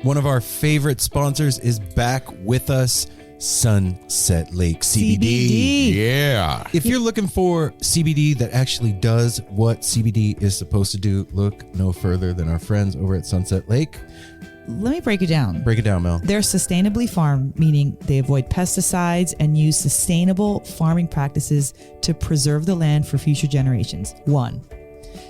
One of our favorite sponsors is back with us, Sunset Lake CBD. Yeah. If you're looking for CBD that actually does what CBD is supposed to do, look no further than our friends over at Sunset Lake. Let me break it down. Break it down, Mel. They're sustainably farmed, meaning they avoid pesticides and use sustainable farming practices to preserve the land for future generations. 1.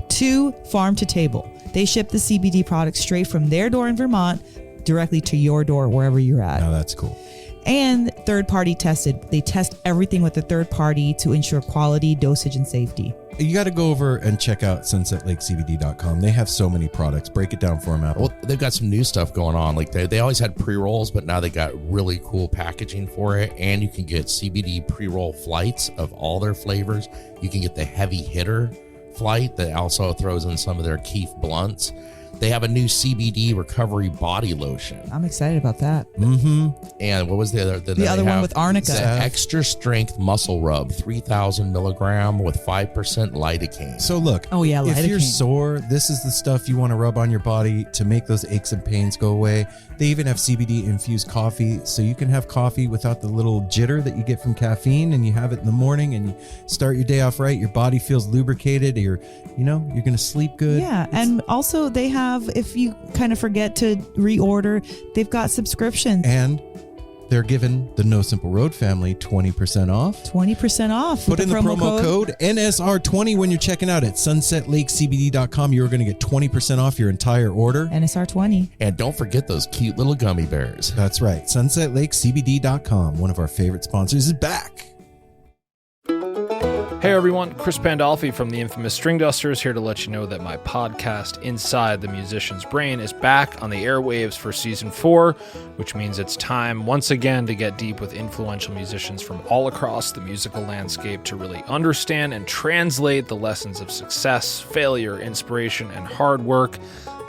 2, farm to table. They ship the CBD products straight from their door in Vermont directly to your door wherever you're at. Now that's cool. And third party tested. They test everything with a third party to ensure quality, dosage, and safety. You got to go over and check out sunsetlakecbd.com. They have so many products. Break it down for them, Apple. Well, they've got some new stuff going on. Like they always had pre-rolls, but now they got really cool packaging for it. And you can get CBD pre-roll flights of all their flavors. You can get the heavy hitter flight that also throws in some of their Keef blunts. They have a new CBD recovery body lotion. I'm excited about that. Mm-hmm. And what was the other? The other one with arnica. The extra strength muscle rub, 3,000 milligram with 5% lidocaine. So look, Oh, yeah, if you're lidocaine. sore, this is the stuff you want to rub on your body to make those aches and pains go away. They even have CBD infused coffee, so you can have coffee without the little jitter that you get from caffeine, and you have it in the morning and you start your day off right. Your body feels lubricated. You're going to sleep good. Yeah, and also they have, if you kind of forget to reorder, they've got subscriptions. And they're giving the No Simple Road family 20% off. 20% off. Put with in the promo code NSR20 when you're checking out at sunsetlakecbd.com. You're going to get 20% off your entire order. NSR20. And don't forget those cute little gummy bears. That's right. sunsetlakecbd.com, one of our favorite sponsors, is back. Hey everyone, Chris Pandolfi from the infamous String Dusters here to let you know that my podcast, Inside the Musician's Brain, is back on the airwaves for Season 4, which means it's time once again to get deep with influential musicians from all across the musical landscape to really understand and translate the lessons of success, failure, inspiration, and hard work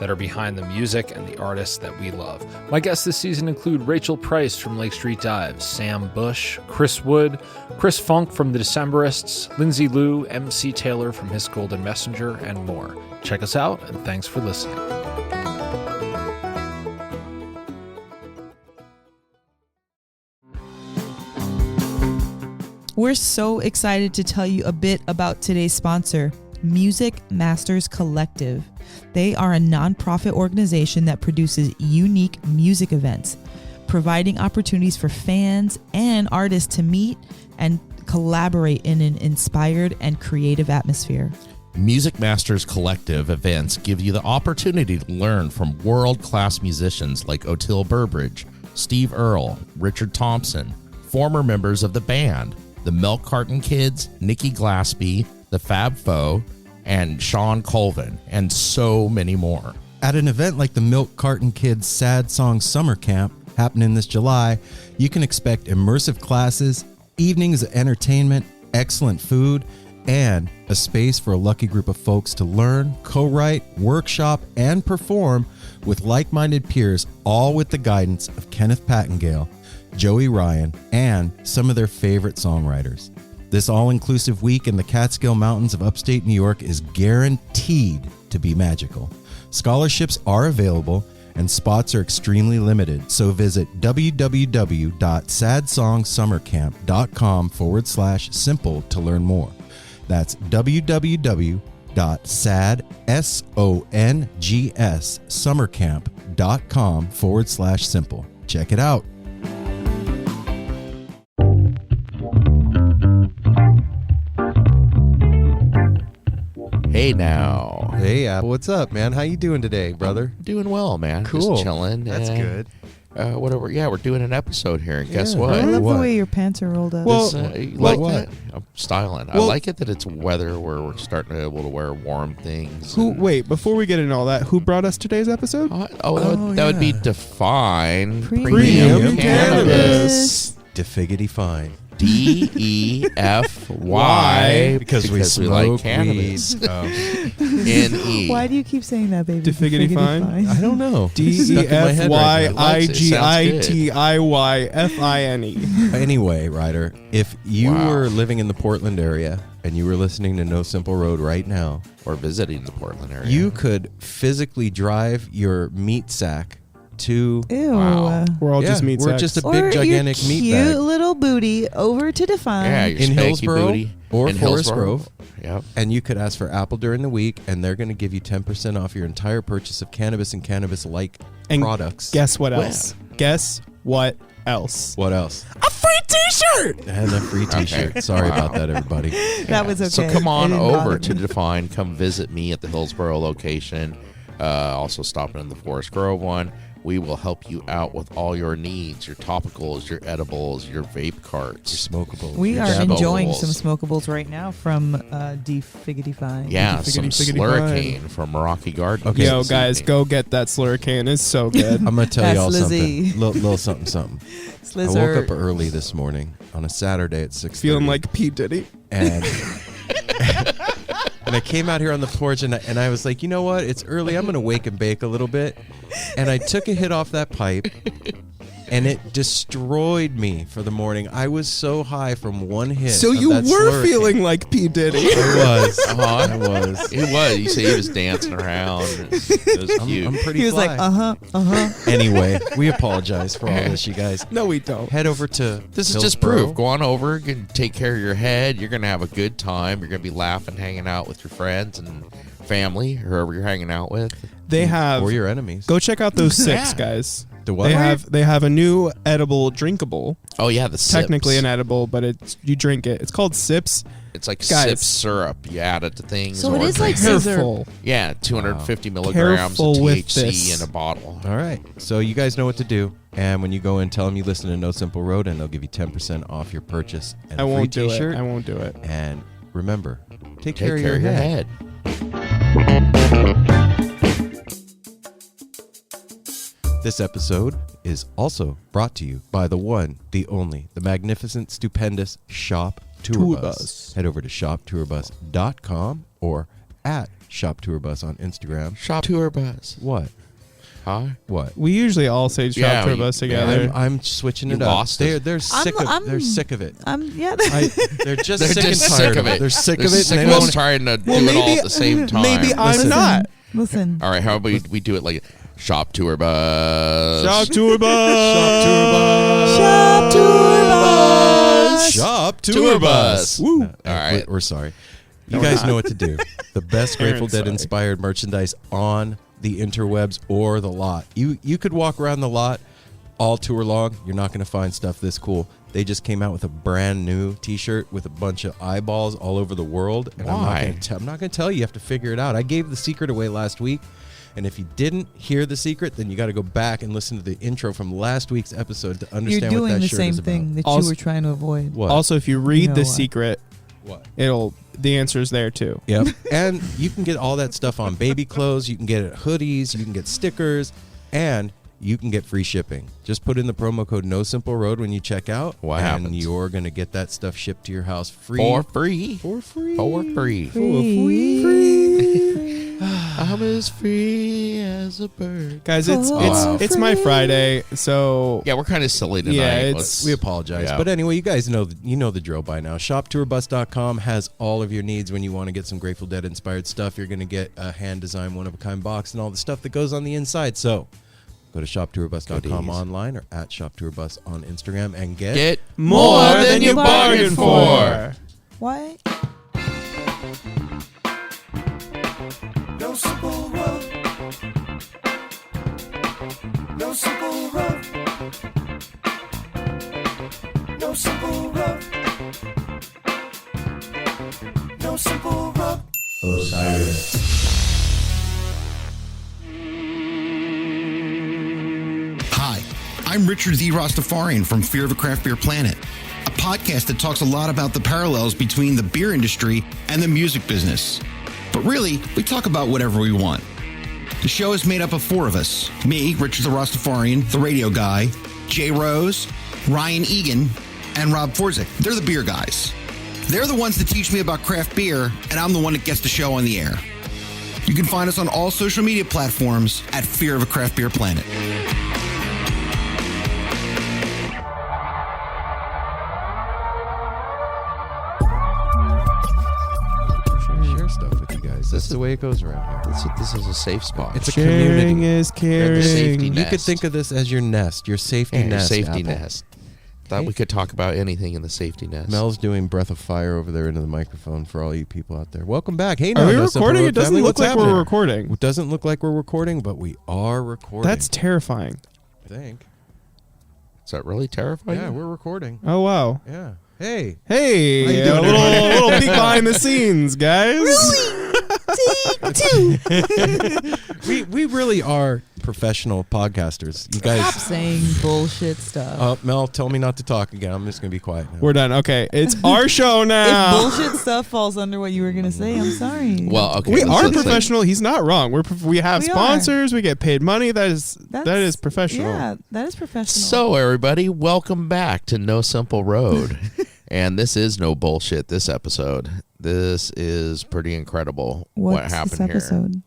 that are behind the music and the artists that we love. My guests this season include Rachel Price from Lake Street Dives, Sam Bush, Chris Wood, Chris Funk from The Decemberists, Lindsay Liu, MC Taylor from His Golden Messenger, and more. Check us out, and thanks for listening. We're so excited to tell you a bit about today's sponsor, Music Masters Collective. They are a nonprofit organization that produces unique music events, providing opportunities for fans and artists to meet and collaborate in an inspired and creative atmosphere. Music Masters Collective events give you the opportunity to learn from world-class musicians like Otil Burbridge, Steve Earle, Richard Thompson, former members of the band, the Milk Carton Kids, Nikki Glaspie, the Fab Four, and Sean Colvin, and so many more. At an event like the Milk Carton Kids Sad Song Summer Camp happening this July, you can expect immersive classes, evenings of entertainment, excellent food, and a space for a lucky group of folks to learn, co-write, workshop, and perform with like-minded peers, all with the guidance of Kenneth Pattengale, Joey Ryan, and some of their favorite songwriters. This all-inclusive week in the Catskill Mountains of upstate New York is guaranteed to be magical. Scholarships are available and spots are extremely limited, so visit www.sadsongsummercamp.com/simple to learn more. That's www.sadsongsummercamp.com/simple. Check it out. Hey now. Hey, Apple, what's up, man? How you doing today, brother? Doing well, man. Cool. Just chilling. That's good. Whatever. Yeah, we're doing an episode here, and guess Yeah. what? I love What? the way your pants are rolled up. Well, You like what? that? I'm styling. I Well- like it that it's weather where we're starting to be able to wear warm things. Wait, before we get into all that, who brought us today's episode? That would be Define Premium Cannabis. Defiggity fine. DEFY Because we smoke like cannabis. weed. NE. Why do you keep saying that, baby? Defiggity fine? I don't know. DEFYIGITIYFINE. Anyway, Ryder, if you Wow. were living in the Portland area and you were listening to No Simple Road right now, Or visiting the Portland area. you could physically drive your meat sack to Ew. Wow. We're all just meat we're sacks. just a Or big gigantic your meat cute bag little booty over to Define. Yeah, your in spanky Hillsboro booty. or in Forest Hillsboro. Grove. Yep. And you could ask for Apple during the week, and they're going to give you 10% off your entire purchase of cannabis and cannabis-like And products. Guess what else? Guess what else? What else? A free T-shirt. And a free T-shirt. Okay. Sorry Wow. about that, everybody. That was okay. So come on It didn't over bother to me. Define. Come visit me at the Hillsboro location. Also stopping in the Forest Grove one. We will help you out with all your needs, your topicals, your edibles, your vape carts. Your smokable. We Your are smokables. enjoying some smokables right now from Define. Yeah, Figgity, some figgity slurricane from Rocky Garden. Okay. Yo, this guys, evening. go get that slurricane. It's so good. I'm going to tell That's y'all Lizzie. something. Little something. I woke up early this morning on a Saturday at 6:30. Feeling like P. Diddy. And and I came out here on the porch and I was like, you know what? It's early. I'm going to wake and bake a little bit. And I took a hit off that pipe and it destroyed me for the morning. I was so high from one hit. So of you that were slurricane. feeling like P. Diddy. I was. Uh-huh. I was. It was. You say he was dancing around. It was cute. I'm pretty He was fly. like, Anyway, we apologize for all this, you guys. No, we don't. Head over to This is just Hillsboro. proof. Go on over, you can take care of your head. You're going to have a good time. You're going to be laughing, hanging out with your friends and family, whoever you're hanging out with. They have. Or your enemies. Go check out those six, Yeah. guys. The what? They have a new edible drinkable. Oh, yeah, the sips. Technically an edible, but it's you drink it. It's called Sips. It's like Guys. sip syrup. You add it to things. So it or is like drink it. scissor. Careful. Yeah, 250 milligrams Careful of with THC this. in a bottle. All right. So you guys know what to do. And when you go in, tell them you listen to No Simple Road, and they'll give you 10% off your purchase and I a free won't do T-shirt. it. I won't do it. And remember, take Take care of care your of your head. head. This episode is also brought to you by the one, the only, the magnificent, stupendous Shop Tour Bus. Head over to shoptourbus.com or at Shop Tour Bus on Instagram. Shop tour bus. What? Huh? What? We usually all say Shop Yeah, Tour we- Bus together. I'm switching You it up. lost it. They're sick of I'm- they're sick of it. Yeah. They're just They're sick just and sick tired of it. They're sick They're of it. sick and of they us trying to do Well, it all maybe- at the same time. maybe I'm Listen. not. Listen. All right, how about we do it like Shop Tour Bus? Shop Tour Bus. Shop Tour Bus. Shop Tour Bus. Woo. All right. We're sorry. You No, we're guys not. know what to do. The best Grateful Aaron's Dead sorry. inspired merchandise on the interwebs or the lot. You could walk around the lot all tour long. You're not going to find stuff this cool. They just came out with a brand new T-shirt with a bunch of eyeballs all over the world. And Why? I'm not going to tell you. You have to figure it out. I gave the secret away last week. And if you didn't hear the secret, then you got to go back and listen to the intro from last week's episode to You're understand what doing that the shirt same is about. thing that Also- you were trying to avoid. What? Also, if you read You know the what? secret, What? the answer's there too. Yep. And you can get all that stuff on baby clothes. You can get it hoodies. You can get stickers. And you can get free shipping. Just put in the promo code NoSimpleRoad when you check out. What and happens? you're going to get that stuff shipped to your house free. For free. For free. For free. I'm as free as a bird. Guys, it's Oh, it's my Friday, so Yeah, we're kind of silly tonight. Yeah, it's- Let's- We apologize. Yeah. But anyway, you guys know the drill by now. ShopTourBus.com has all of your needs when you want to get some Grateful Dead inspired stuff. You're going to get a hand-designed one-of-a-kind box and all the stuff that goes on the inside. So go to ShopTourBus.com Goodies. online or at ShopTourBus on Instagram and Get more than you bargained for. Why? No simple road. No simple road. No simple road. No simple road. Osiris. Hi, I'm Richard the Rastafarian from Fear of a Craft Beer Planet, a podcast that talks a lot about the parallels between the beer industry and the music business. But really, we talk about whatever we want. The show is made up of four of us: me, Richard the Rastafarian, the radio guy, Jay Rose, Ryan Egan, and Rob Forzik. They're the beer guys. They're the ones that teach me about craft beer, and I'm the one that gets the show on the air. You can find us on all social media platforms at Fear of a Craft Beer Planet. Share stuff with you guys. This the way it goes around here. This is a safe spot. It's a Sharing community. is You're the safety caring. net. You could think of this as your nest, your safety Yeah, your nest. safety Apple. nest. Thought we could talk about anything in the safety nest. Mel's doing breath of fire over there into the microphone for all you people out there. Welcome back. Hey, Are we No Simple recording? Road It doesn't family. look What's like happening? we're recording. It doesn't look like we're recording, but we are recording. That's terrifying. I think. Is that really terrifying? Yeah, we're recording. Oh, wow. Yeah. Hey. Hey, How you a doing, little peek behind the scenes, guys. We really are professional podcasters. You Stop guys. saying bullshit stuff. Mel, tell me not to talk again. I'm just gonna be quiet now. We're done. Okay, it's our show If now. bullshit stuff falls under what you were gonna say, I'm sorry. Well, okay. We are let's say- professional. He's not wrong. We have We are. sponsors. We get paid money. That is professional. Yeah, that is professional. So, everybody, welcome back to No Simple Road. And this is no bullshit, this episode. This is pretty incredible what What's happened this episode? here.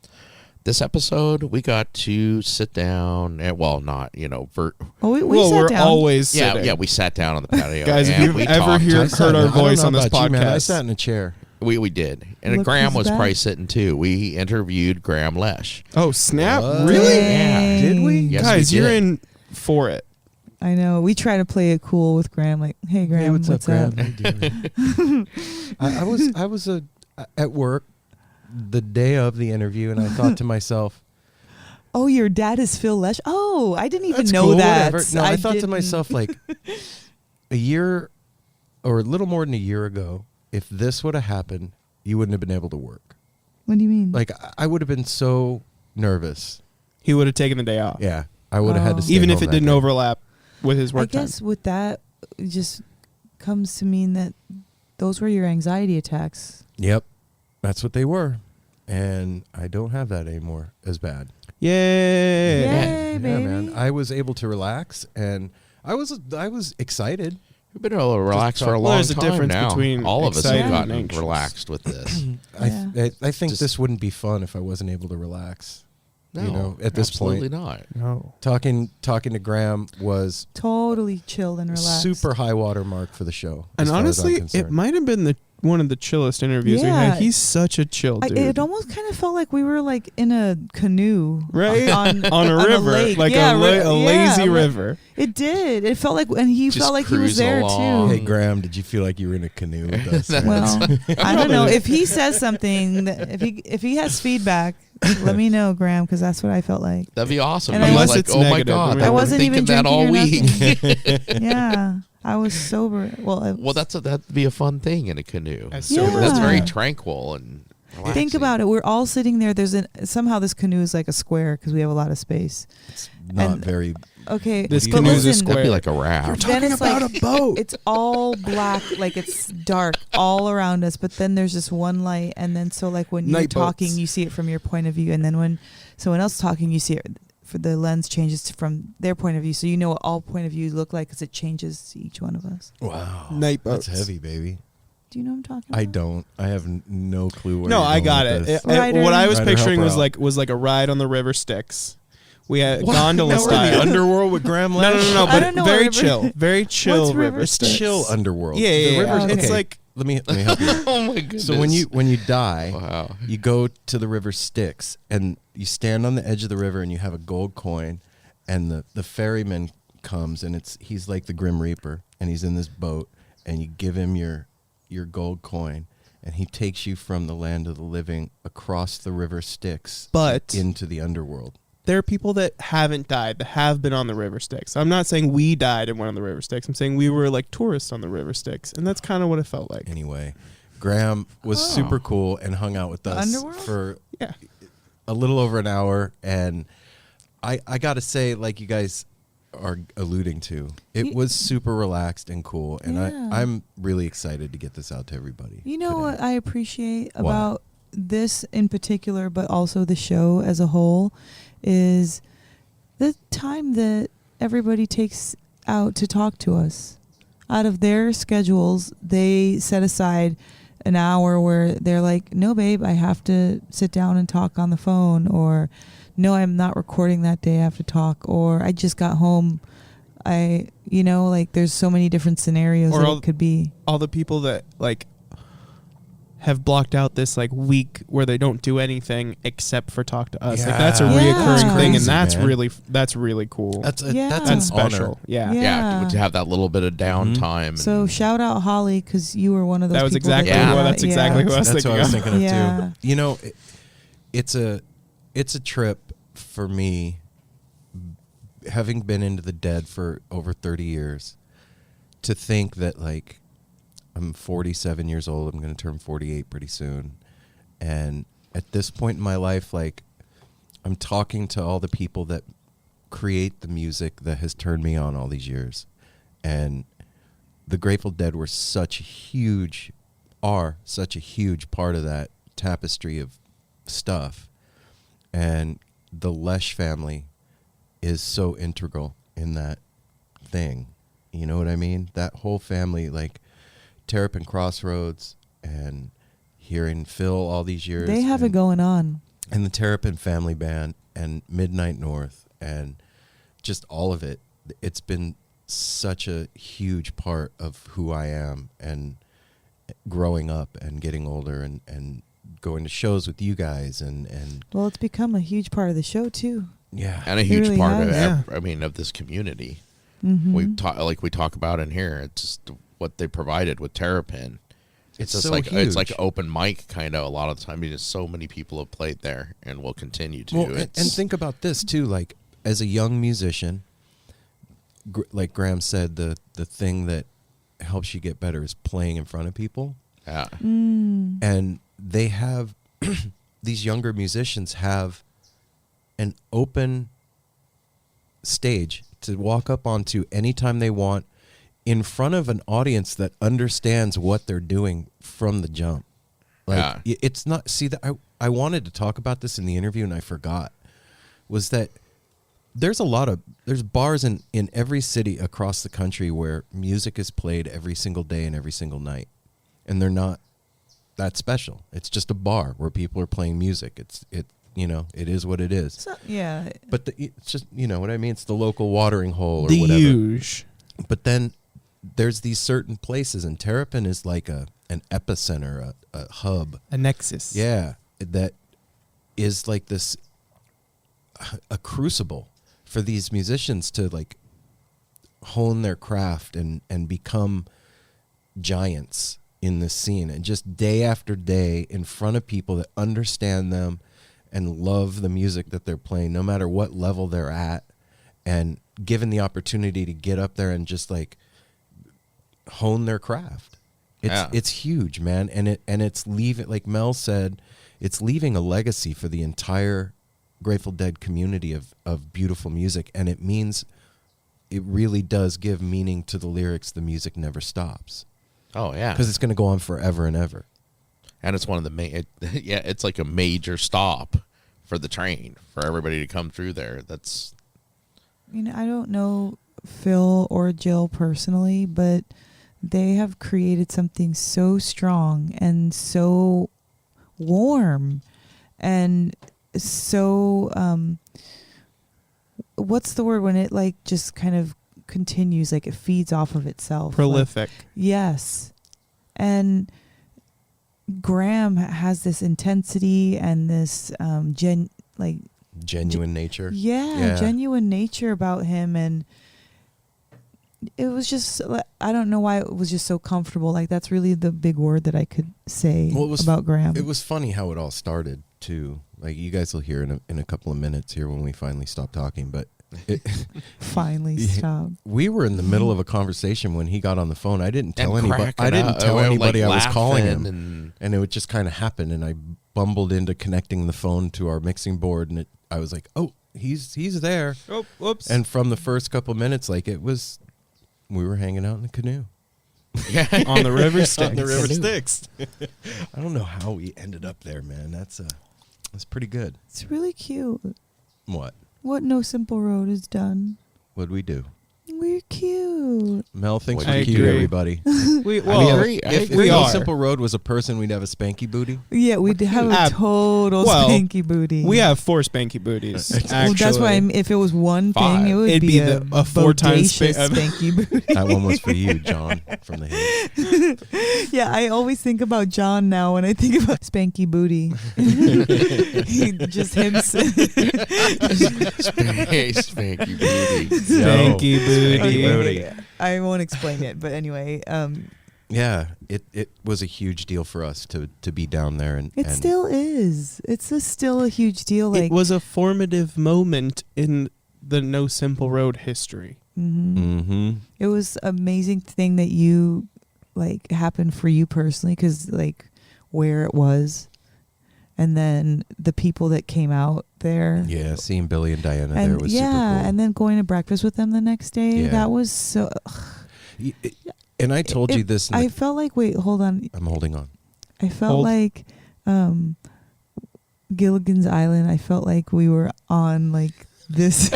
This episode, we got to sit down, and, well, not, Oh, we Well, sat we're down. always sitting. yeah, we sat down on the patio. Guys, if and you've we ever talked. heard our voice on this about you, man. I podcast. sat in a chair. We did. And Look Graham who's was back. probably sitting too. We interviewed Grahame Lesh. Oh, snap. What? Really? Yeah. Did we? Yes, Guys, we you're did. in for it. I know. We try to play it cool with Graham, like, "Hey, Graham, Hey, what's up, Graham? up?" How you doing? I was at work the day of the interview, and I thought to myself, Oh, your dad is Phil Lesh. Oh, I didn't even "That's know cool, that. whatever." No, I thought to didn't. myself, like, a year or a little more than a year ago, if this would have happened, you wouldn't have been able to work. What do you mean? Like, I would have been so nervous. He would have taken the day off. Yeah, I would have had to stay Even if home it that didn't day. overlap with his I work time. guess with that, it just comes to mean that those were your anxiety attacks. Yep, that's what they were, and I don't have that anymore as bad. Yay. Yay, Yeah, baby. man. I was able to relax, and I was excited. We've been able to relax for a Well, long there's a time difference now. between All of us excited have and gotten anxious. relaxed with this. Yeah. I think Just- this wouldn't be fun if I wasn't able to relax. No, You know, at this absolutely point. not. No. Talking to Graham was Totally chilled and relaxed. super high water mark for the show. And as far as I'm honestly, it concerned. might have been one of the chillest interviews we Yeah. had. He's such a chill dude. It almost kind of felt like we were like in a canoe, Right? On, on a river, lake. like Yeah, a lazy like- river. It did. It felt like, and he Just felt like he was cruise there along. Hey too. Graham, did you feel like you were in a canoe with us? Well, I don't know if he says something. That if he has feedback, let me know, Graham, because that's what I felt like. That'd be awesome. And I I was Unless like, it's oh my negative. God, I I wasn't wasn't even thinking that all drinking or week. Yeah, I was sober. Well, That'd be a fun thing in a canoe. As Yeah. sober That's as very that. tranquil and relaxing. think about it. We're all sitting there. Somehow this canoe is like a square because we have a lot of space. It's not And- very. Okay, This but canoe is a listen, square. That'd be like a raft. then it's like a boat. it's all black, like it's dark all around us. But then there's just one light, and then so like when you're Night talking, boats. you see it from your point of view, and then when someone else is talking, you see it for the lens changes from their point of view, so you know what all point of views look like because it changes to each one of us. Wow, Night that's boats. heavy, baby. Do you know what I'm talking about? I don't. I have no clue where. No, you're I going got with it. this. Ryder. What I was Ryder, picturing help her was out. like a ride on the river Styx. We had What? gondola Now we're in the style. underworld with Graham No, Lesh. no, I but don't know very what river- chill, very chill What's river. river Styx. Chill underworld. Yeah, The yeah, river's- yeah. It's Okay. like Let me help you. Oh my goodness. So when you die, Wow. you go to the river Styx and you stand on the edge of the river and you have a gold coin, and the ferryman comes and he's like the Grim Reaper and he's in this boat and you give him your gold coin and he takes you from the land of the living across the river Styx But- into the underworld. there are people that haven't died that have been on the river Styx. I'm not saying we died in one of the river Styx. I'm saying we were like tourists on the river Styx, and that's kind of what it felt like. Anyway, Graham was super cool and hung out with us Underworld? for Yeah. a little over an hour, and I got to say, like you guys are alluding to, it was super relaxed and cool, and Yeah. I'm really excited to get this out to everybody. You know today. what I appreciate What? about this in particular, but also the show as a whole, is the time that everybody takes out to talk to us. Out of their schedules, they set aside an hour where they're like, no, babe, I have to sit down and talk on the phone, or no, I'm not recording that day, I have to talk, or I just got home. Like there's so many different scenarios Or that all- it could be. All the people that like have blocked out this like week where they don't do anything except for talk to us. Like Yeah. that's a Yeah. reoccurring That's thing, and crazy, that's really cool. That's Yeah. that's That's an honor. special. Yeah. Yeah, to have that little bit of downtime. So and- shout out Holly, because you were one of those That was people exactly that did who- that. that's exactly who I was That's what I was thinking of Yeah. too. You know, it's a trip for me, having been into the Dead for over 30 years, to think that like I'm 47 years old. I'm going to turn 48 pretty soon, and at this point in my life, like I'm talking to all the people that create the music that has turned me on all these years, and the Grateful Dead were such a huge part of that tapestry of stuff, and the Lesh family is so integral in that thing. You know what I mean? That whole family, like Terrapin Crossroads and hearing Phil all these years. They have it going on. And the Terrapin Family Band and Midnight North and just all of it. It's been such a huge part of who I am, and growing up and getting older and going to shows with you guys and Well, it's become a huge part of the show too. yeah. and a huge really part has. of Yeah. of this community. Mm-hmm. We talk about in here. It's just what they provided with Terrapin. It's just so like huge. it's like open mic kind of a lot of the time because so many people have played there and will continue to. Well, and think about this too, like as a young musician, like Graham said, the thing that helps you get better is playing in front of people. yeah. And they have these younger musicians have an open stage to walk up onto anytime they want in front of an audience that understands what they're doing from the jump. Like it's not, see that I wanted to talk about this in the interview and I forgot, was that there's bars in every city across the country where music is played every single day and every single night, and they're not that special. It's just a bar where people are playing music. It is what it is. So, yeah. But it's just, you know what I mean? It's the local watering hole or The whatever. huge. But then there's these certain places, and Terrapin is like an epicenter, a hub. A nexus. Yeah, that is like this, a crucible for these musicians to like hone their craft and become giants in this scene, and just day after day in front of people that understand them and love the music that they're playing, no matter what level they're at, and given the opportunity to get up there and just like hone their craft. It's huge, man. And it's leaving, like Mel said, it's leaving a legacy for the entire Grateful Dead community of beautiful music. And it means, it really does give meaning to the lyrics, the music never stops. Oh yeah. Because it's going to go on forever and ever. And it's one of the main. It's like a major stop for the train for everybody to come through there. That's. I don't know Phil or Jill personally, but they have created something so strong and so warm and so what's the word when it like just kind of continues, like it feeds off of itself. Prolific. Like, yes. And Graham has this intensity and this Genuine nature. genuine nature about him, and it was just, I don't know why it was just so comfortable. Like that's really the big word that I could say about Graham. It was funny how it all started too. Like you guys will hear in a couple of minutes here when we finally stop talking, but Finally stop. we were in the middle of a conversation when he got on the phone. I didn't tell anybody. cracking I didn't up. tell Like anybody I was calling him, laughing and it would just kind of happen. And I bumbled into connecting the phone to our mixing board, and I was like, "Oh, he's there." Oh, whoops. And from the first couple of minutes, like it was, we were hanging out in the canoe on the river Styx. on the river Styx. I don't know how we ended up there, man. That's pretty good. It's really cute What what No Simple Road has done. would we do? We're cute. cute. Mel thinks I we're cute, agree. everybody. If we No are. Simple Road was a person, we'd have a spanky booty. Yeah, we'd have a Ab- total well, spanky booty. We have 4 spanky booties. Well, Actually. that's why if it was one Five. thing, it would It'd be be a, a 4 times bodacious spanky booty. That one was for you, John, from the Hills. Yeah, I always think about John now when I think about spanky booty. Just him. Spanky booty. Spanky booty. Okay, I won't explain it, but anyway, Yeah, it was a huge deal for us to be down there, and it still is. It's still a huge deal. Like It was a formative moment in the No Simple Road history. Mm-hmm. it was amazing thing that you like happened for you personally, because like where it was, and then the people that came out there. Yeah, seeing Billy and Diana And there was yeah, super cool. and then going to breakfast with them the next day. Yeah. That was so. And I told you this. I felt like, wait, hold on. I'm holding on. I felt Hold. like Gilligan's Island. I felt like we were on like this,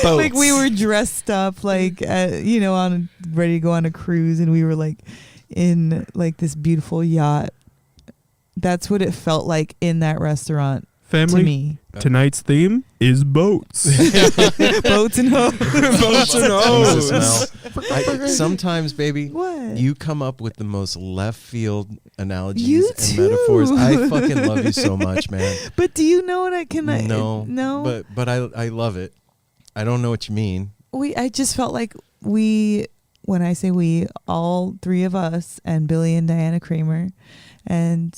like we were dressed up, like on ready to go on a cruise, and we were like in like this beautiful yacht. That's what it felt like in that restaurant Family, to me. tonight's theme is boats. Boats and hoes. Boats and hoes. Sometimes, baby, What? you come up with the most left field analogies You and too. metaphors. I fucking love you so much, man. But do you know what I can? No, but I love it. I don't know what you mean. I just felt like when I say we, all 3 of us and Billy and Diana Kramer, and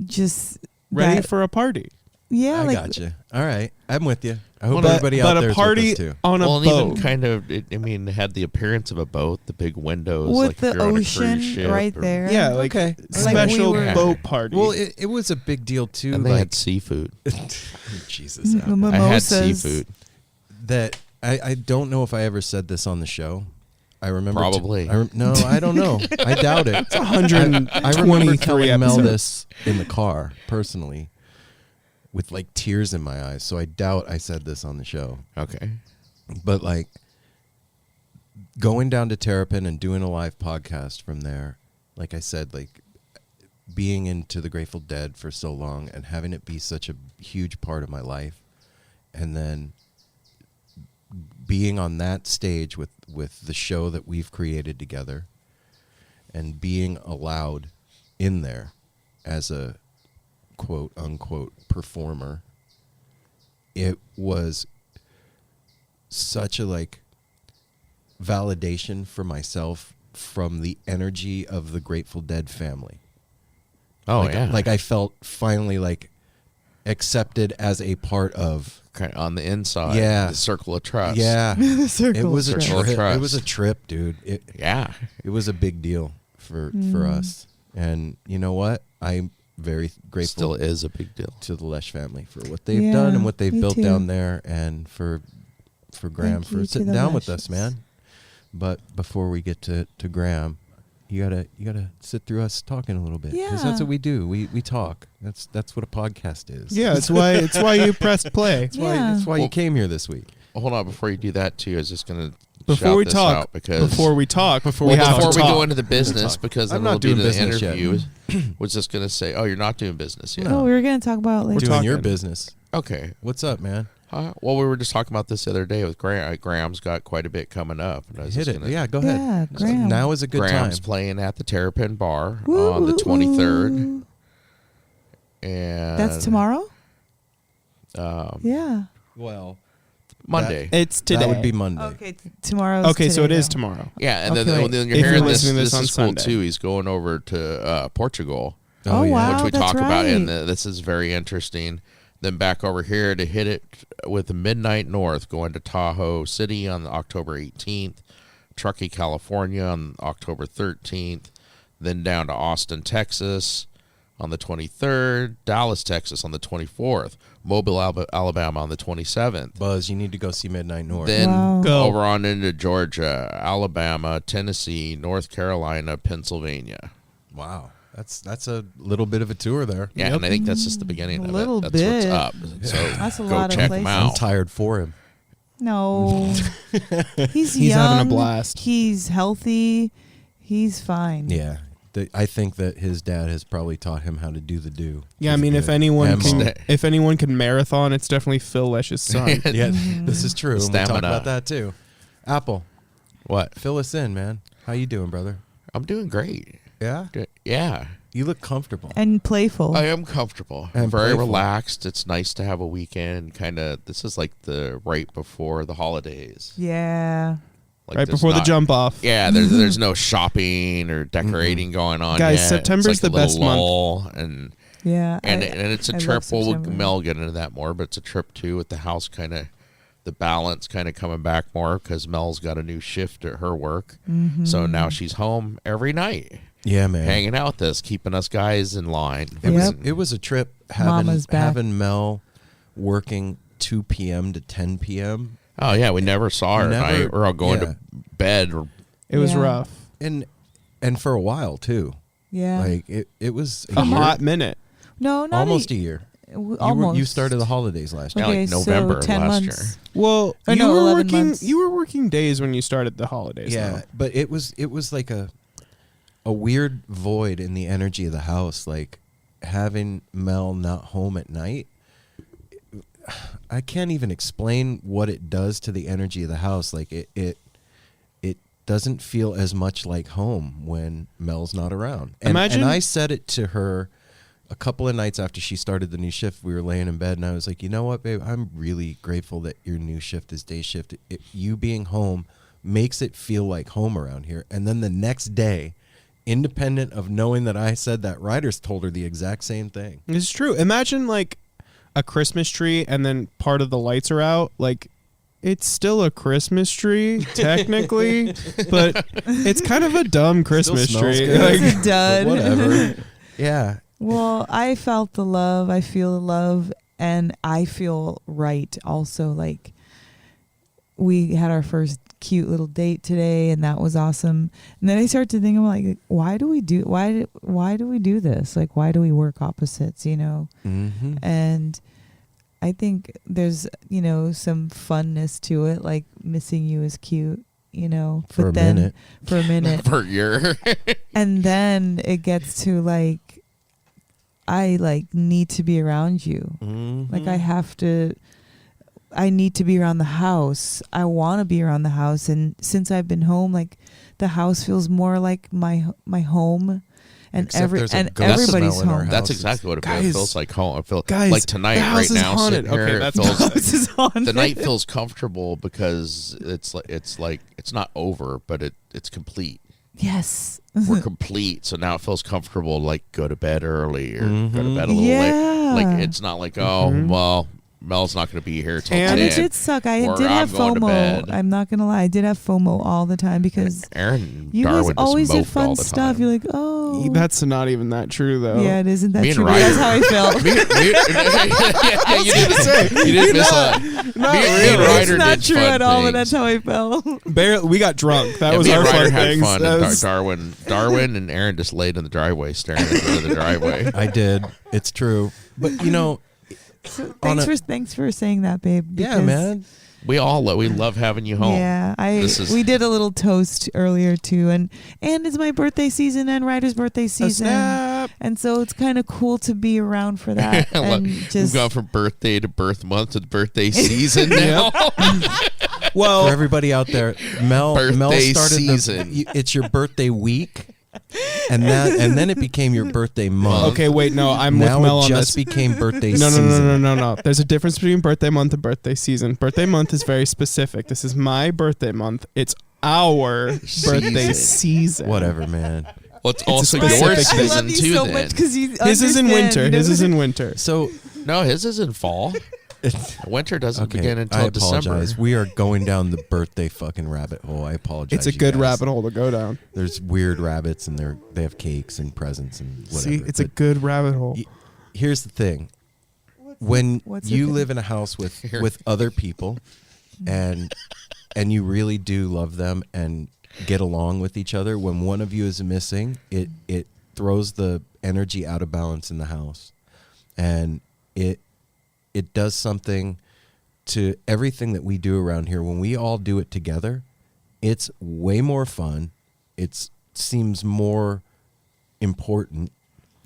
just Ready that- for a party. yeah, I like gotcha. All right, I'm with you. I hope Well, everybody out but there a is party with us too. on a Well, and boat. even kind of, it had the appearance of a boat, the big windows, with like if the you're on a cruise ocean ship right or- there. Yeah, like Okay. special Like we were- boat party. Well, it was a big deal too. And they like had seafood. Jesus, Al. Mimosas. I had seafood. That I don't know if I ever said this on the show. I remember Probably. No, I don't know. I doubt it. It's 123 I remember telling Mel episodes. this in the car personally, with like tears in my eyes. So I doubt I said this on the show. Okay. But like going down to Terrapin and doing a live podcast from there, like I said, like being into the Grateful Dead for so long and having it be such a huge part of my life, and then being on that stage with the show that we've created together, and being allowed in there as a quote unquote performer, it was such a like validation for myself from the energy of the Grateful Dead family. Oh, like, yeah. like I felt finally like accepted as a part of. Kind of on the inside. Yeah. The circle of trust. Yeah, The circle it was a of Circle of trip. trust. It was a trip, dude. Yeah. It was a big deal for us. And you know what? I'm very grateful Still is a big deal. to the Lesh family for what they've Yeah, done and what they've me built too. down there, and for Graham Thank you for to sitting the down with us, Leshes. man. But before we get to Graham, you gotta sit through us talking a little bit, because that's Yeah. what we do. We talk. That's what a podcast is. Yeah, it's why you pressed play. That's why Yeah. you Well- came here this week. Hold on, before you do that too, I was just gonna Before shout we this talk, out because before we talk, Well, we have before to we talk. go into the business, because I'm I'm not not doing doing the business yet. interview, was just gonna say, oh, you're not doing business yet. Oh, we were gonna talk about like We're doing talking. your business. Okay. What's up, man? Well, we were just talking about this the other day with Graham. Graham's got quite a bit coming up. And I was Hit just it. gonna, Yeah, go ahead. Yeah, Graham. Now is a good Graham's time. playing at the Terrapin Bar Woo, on the woo, 23rd. woo. And That's tomorrow. Um, Yeah. Well, Monday. It's today. that would be Monday. Okay, tomorrow. Okay, so it is tomorrow. Yeah, and Okay, then, wait. then you're If you're hearing this. listening to This this on is cool Sunday. too. He's going over to Portugal, Oh, wow. which we that's talk about, and right. this is very interesting. Then back over here to hit it with the Midnight North, going to Tahoe City on October 18th, Truckee, California on October 13th, then down to Austin, Texas on the 23rd, Dallas, Texas on the 24th, Mobile, Alabama on the 27th. Buzz, you need to go see Midnight North. Then Wow. Go. over on into Georgia, Alabama, Tennessee, North Carolina, Pennsylvania. Wow, that's a little bit of a tour there. Yeah, and I think that's just the beginning A of it. little That's what's bit. up. So That's a go lot of check them places. I'm out. tired for him. No. He's He's having a young, blast. He's healthy. He's fine. Yeah. I think that his dad has probably taught him how to do the do. Yeah, I He's mean, good. if anyone can marathon, it's definitely Phil Lesh's son. Yeah, this is true. And we talk Stamina. about that too. Apple, What? fill us in, man. How you doing, brother? I'm doing great. Yeah? Yeah. You look comfortable. And playful. I am comfortable. And I'm very playful. relaxed. It's nice to have a weekend. Kind of. This is like the right before the holidays. Yeah. Like Right there's before the not- jump off. Yeah, there's no shopping or decorating going on. Guys, yet. September's It's like the a best little month. lull, and Yeah. and it's a I trip. love Well, September. Mel will get into that more, but it's a trip too with the house kind of. The balance kind of coming back more because Mel's got a new shift at her work. Mm-hmm. So now she's home every night, Yeah, man. hanging out with us, keeping us guys in line. Yep. It was a trip Mama's back. having Mel working 2 p.m. to 10 p.m. Oh, yeah, we never saw her at Never- night. We're all going yeah. to bed. Or, It was Yeah. rough. and for a while too. Yeah. Like it was A year- hot minute. no, not almost a year. almost. You started the holidays last year. Yeah, like Okay, November so 10 last months. year. Well, Or you no, were 11 working. months. You were working days when you started the holidays. Yeah, though. but it was like a weird void in the energy of the house. Like having Mel not home at night. I can't even explain what it does to the energy of the house. Like it doesn't feel as much like home when Mel's not around. And I said it to her a couple of nights after she started the new shift. We were laying in bed and I was like, you know what, babe, I'm really grateful that your new shift is day shift. You being home makes it feel like home around here. And then the next day, independent of knowing that I said that, Ryder's told her the exact same thing. It's true. Imagine like a Christmas tree and then part of the lights are out. Like, it's still a Christmas tree, technically, but it's kind of a dumb Christmas smells tree. good. Like, It's a dud. But whatever. Yeah. Well, I felt the love. I feel the love, and I feel right. Also, like we had our first cute little date today, and that was awesome. And then I started to think, I'm like, why do we do this? Like, why do we work opposites? You know? Mm-hmm. And I think there's some funness to it. Like missing you is cute. For a minute. For a minute. For a year. And then it gets to like, I like need to be around you. Mm-hmm. Like I need to be around the house. I want to be around the house. And since I've been home, like the house feels more like my home. And Except there's a ghost everybody's smell in our home. house. That's exactly what it feels. Guys- It feels like home. I feel guys, like tonight, the house right is now, haunted. sitting here, Okay, it that's feels, The house is haunted. the night feels comfortable because it's like it's not over, but it's complete. Yes. We're complete, so now it feels comfortable. Like go to bed early or go Mm-hmm. to bed a little Yeah. late. Like it's not like well, Mel's not going to be here till And 10. And it did suck. I or did have I'm going to FOMO. bed. I'm not gonna lie. I did have FOMO all the time because Aaron and you Darwin guys always just did moped fun all the stuff. time. You're like, oh, that's not even that true, though. yeah, it isn't that Me and true. But that's how I Ryder- felt. yeah, you didn't miss a. Me and Ryder It's not did true fun at all, but things. that's how I felt. Barely, we got drunk. That Yeah, was me our and Ryder fun had things. fun. That And was- Darwin and Aaron just laid in the driveway staring at the end of the driveway. I did. It's true. But Thanks for saying that, babe. yeah, because- man. We love having you home. Yeah, This is- we did a little toast earlier too, and it's my birthday season and Ryder's birthday season, snap. and so it's kind of cool to be around for that. And We've just gone from birthday to birth month to birthday season now. Well, For everybody out there, Mel Birthday started season. it's your birthday week, and then it became your birthday month. okay, wait, no, I'm now with Mel it on just this. became birthday No, season. no. There's a difference between birthday month and birthday season. Birthday month is very specific. This is my birthday month. It's our birthday season. Whatever, man. Well, it's also specific your thing. I season love you too. so then. much because you. His is in winter. His is in winter. So No, his is in fall. Winter doesn't begin I until apologize. December. We are going down the birthday fucking rabbit hole. I apologize. It's a you good guys. rabbit hole to go down. There's weird rabbits, and they have cakes and presents and whatever. See, it's a But good rabbit hole. here's the thing: when what's the you thing? live in a house with other people, and you really do love them and get along with each other, when one of you is missing, it throws the energy out of balance in the house, and it does something to everything that we do around here, when we all do it together, it's way more fun. It seems more important.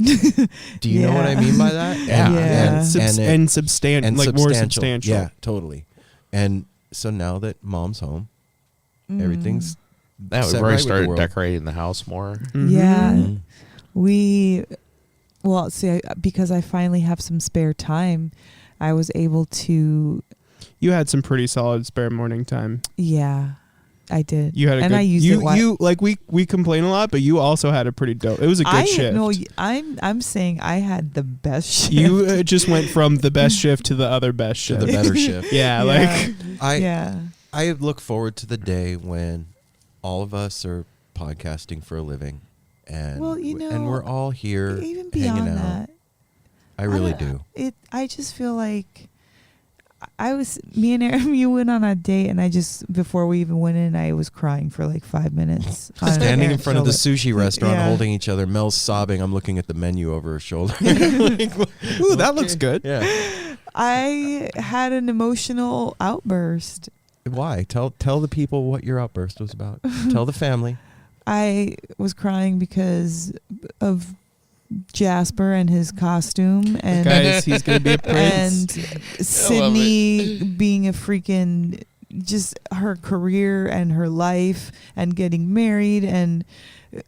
Do you know what I mean by that? Yeah. And substantial, like more substantial. Yeah, totally. And so now that mom's home, everything's That set we've right already with the started world. decorating the house more. Yeah. Well, see, because I finally have some spare time, I was able to. You had some pretty solid spare morning time. Yeah, I did. You had a and good, I used it. you like we complain a lot, but you also had a pretty dope. It was a good shift. No, I'm saying I had the best shift. You just went from the best shift to the other best to shift. the better shift. Yeah, like I look forward to the day when all of us are podcasting for a living, and and we're all here even beyond hanging out. that. I really do. I just feel like me and Aaron, you went on a date, and before we even went in, I was crying for like 5 minutes. Standing in front of the shoulder. sushi restaurant, Yeah. holding each other. Mel's sobbing. I'm looking at the menu over her shoulder. Ooh, that looks good. Yeah. I had an emotional outburst. Why? Tell the people what your outburst was about. Tell the family. I was crying because of Jasper and his costume, and Guys, he's gonna be a prince. and Sydney being a freaking, just her career and her life, and getting married and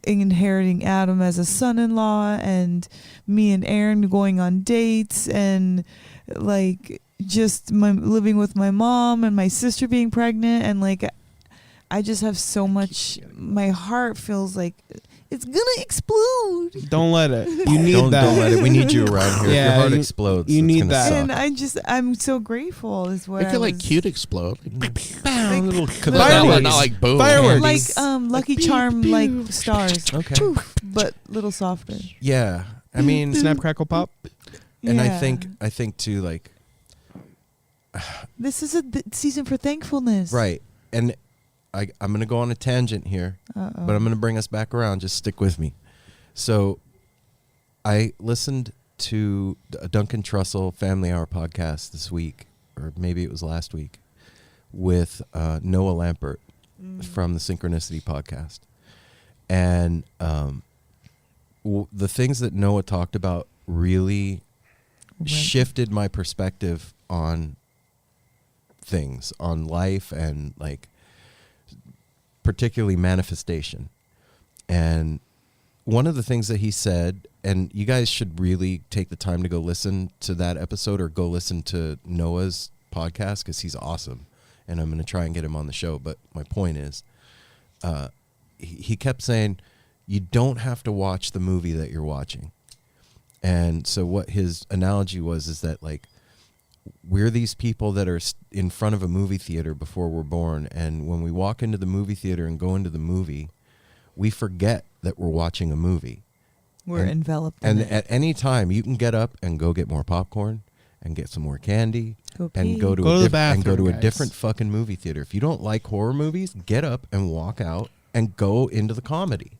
inheriting Adam as a son-in-law, and me and Aaron going on dates, and like just living with my mom and my sister being pregnant, and like I just have so much. My heart feels like it's gonna explode. Don't let it. You need Don't that. let it. We need you around here. Yeah, Your heart you- explodes. you It's need gonna that. suck. And I'm so grateful. Is what It I could like was- cute explode. A little Fireworks. Not like boom. Fireworks. like Lucky Charm like stars, Okay. but little softer. Yeah. I mean, Snap, crackle, pop. and Yeah. I think too, like, This is a season for thankfulness. right. And I'm going to go on a tangent here, but I'm going to bring us back around. Just stick with me. So I listened to a Duncan Trussell Family Hour podcast this week, or maybe it was last week, with Noah Lampert from the Synchronicity podcast. And the things that Noah talked about really shifted my perspective on things, on life, and like particularly manifestation. And one of the things that he said, and you guys should really take the time to go listen to that episode, or go listen to Noah's podcast, because he's awesome, and I'm going to try and get him on the show. But my point is, he kept saying, you don't have to watch the movie that you're watching. And so what his analogy was is that, like, we're these people that are in front of a movie theater before we're born, and when we walk into the movie theater and go into the movie, we forget that we're watching a movie. We're enveloped in And it. at any time, you can get up and go get more popcorn and get some more candy Go and pee. go to Go a to the and go to bathroom, a guys. different fucking movie theater. If you don't like horror movies, get up and walk out and go into the comedy.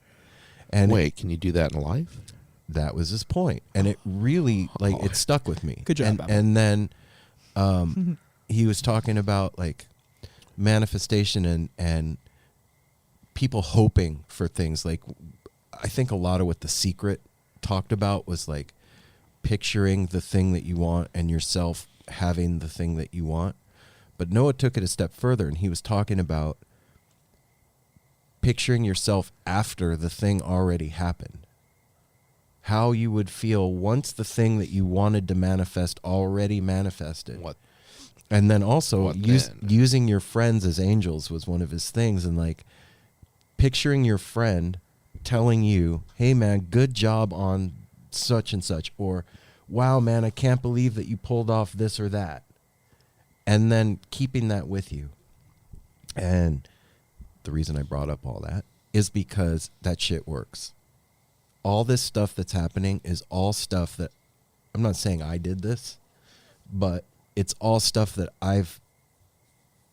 And Wait, can you do that in life? that was his point, and it really, like, it stuck with me. Good job, And, Babel. and then he was talking about, like, manifestation and people hoping for things. Like, I think a lot of what The Secret talked about was like picturing the thing that you want and yourself having the thing that you want. But Noah took it a step further, and he was talking about picturing yourself after the thing already happened. How you would feel once the thing that you wanted to manifest already manifested. What? And then also What then? using your friends as angels was one of his things. And like picturing your friend telling you, hey man, good job on such and such, or wow man, I can't believe that you pulled off this or that. And then keeping that with you. And the reason I brought up all that is because that shit works. All this stuff that's happening is all stuff that, I'm not saying I did this, but it's all stuff that I've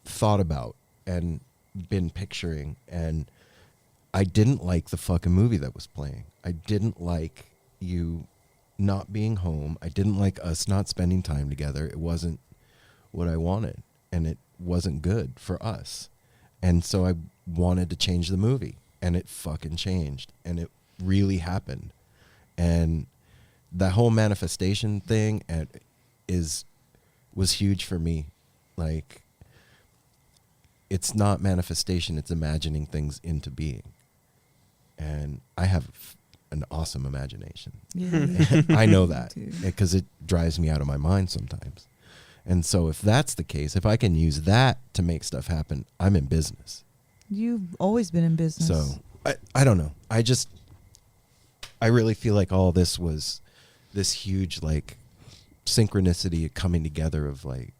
thought about and been picturing. And I didn't like the fucking movie that was playing. I didn't like you not being home. I didn't like us not spending time together. It wasn't what I wanted. and it wasn't good for us. And so I wanted to change the movie, and it fucking changed, and it really happened. And that whole manifestation thing was huge for me. Like, it's not manifestation, it's imagining things into being. And I have an awesome imagination. Yeah. I know that because it drives me out of my mind sometimes. And so if that's the case, if I can use that to make stuff happen, I'm in business. You've always been in business. So I don't know. I really feel like all this was this huge like synchronicity coming together of like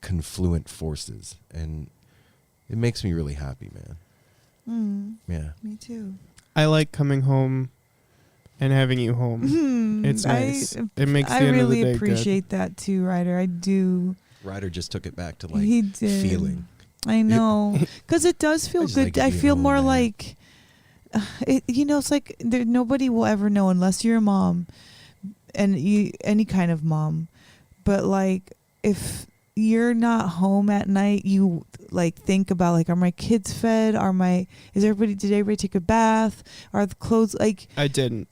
confluent forces, and it makes me really happy, man. Yeah. Me too. I like coming home and having you home. It's nice. It makes the I end of the really day appreciate that too, Ryder. I do. Ryder just took it back to like He did. feeling. I know, because it does feel just good. like to I be feel home, more man. like, it's like nobody will ever know unless you're a mom, and any kind of mom. But like, if you're not home at night, you like think about like, are my kids fed? Did everybody take a bath? Are the clothes like? I didn't.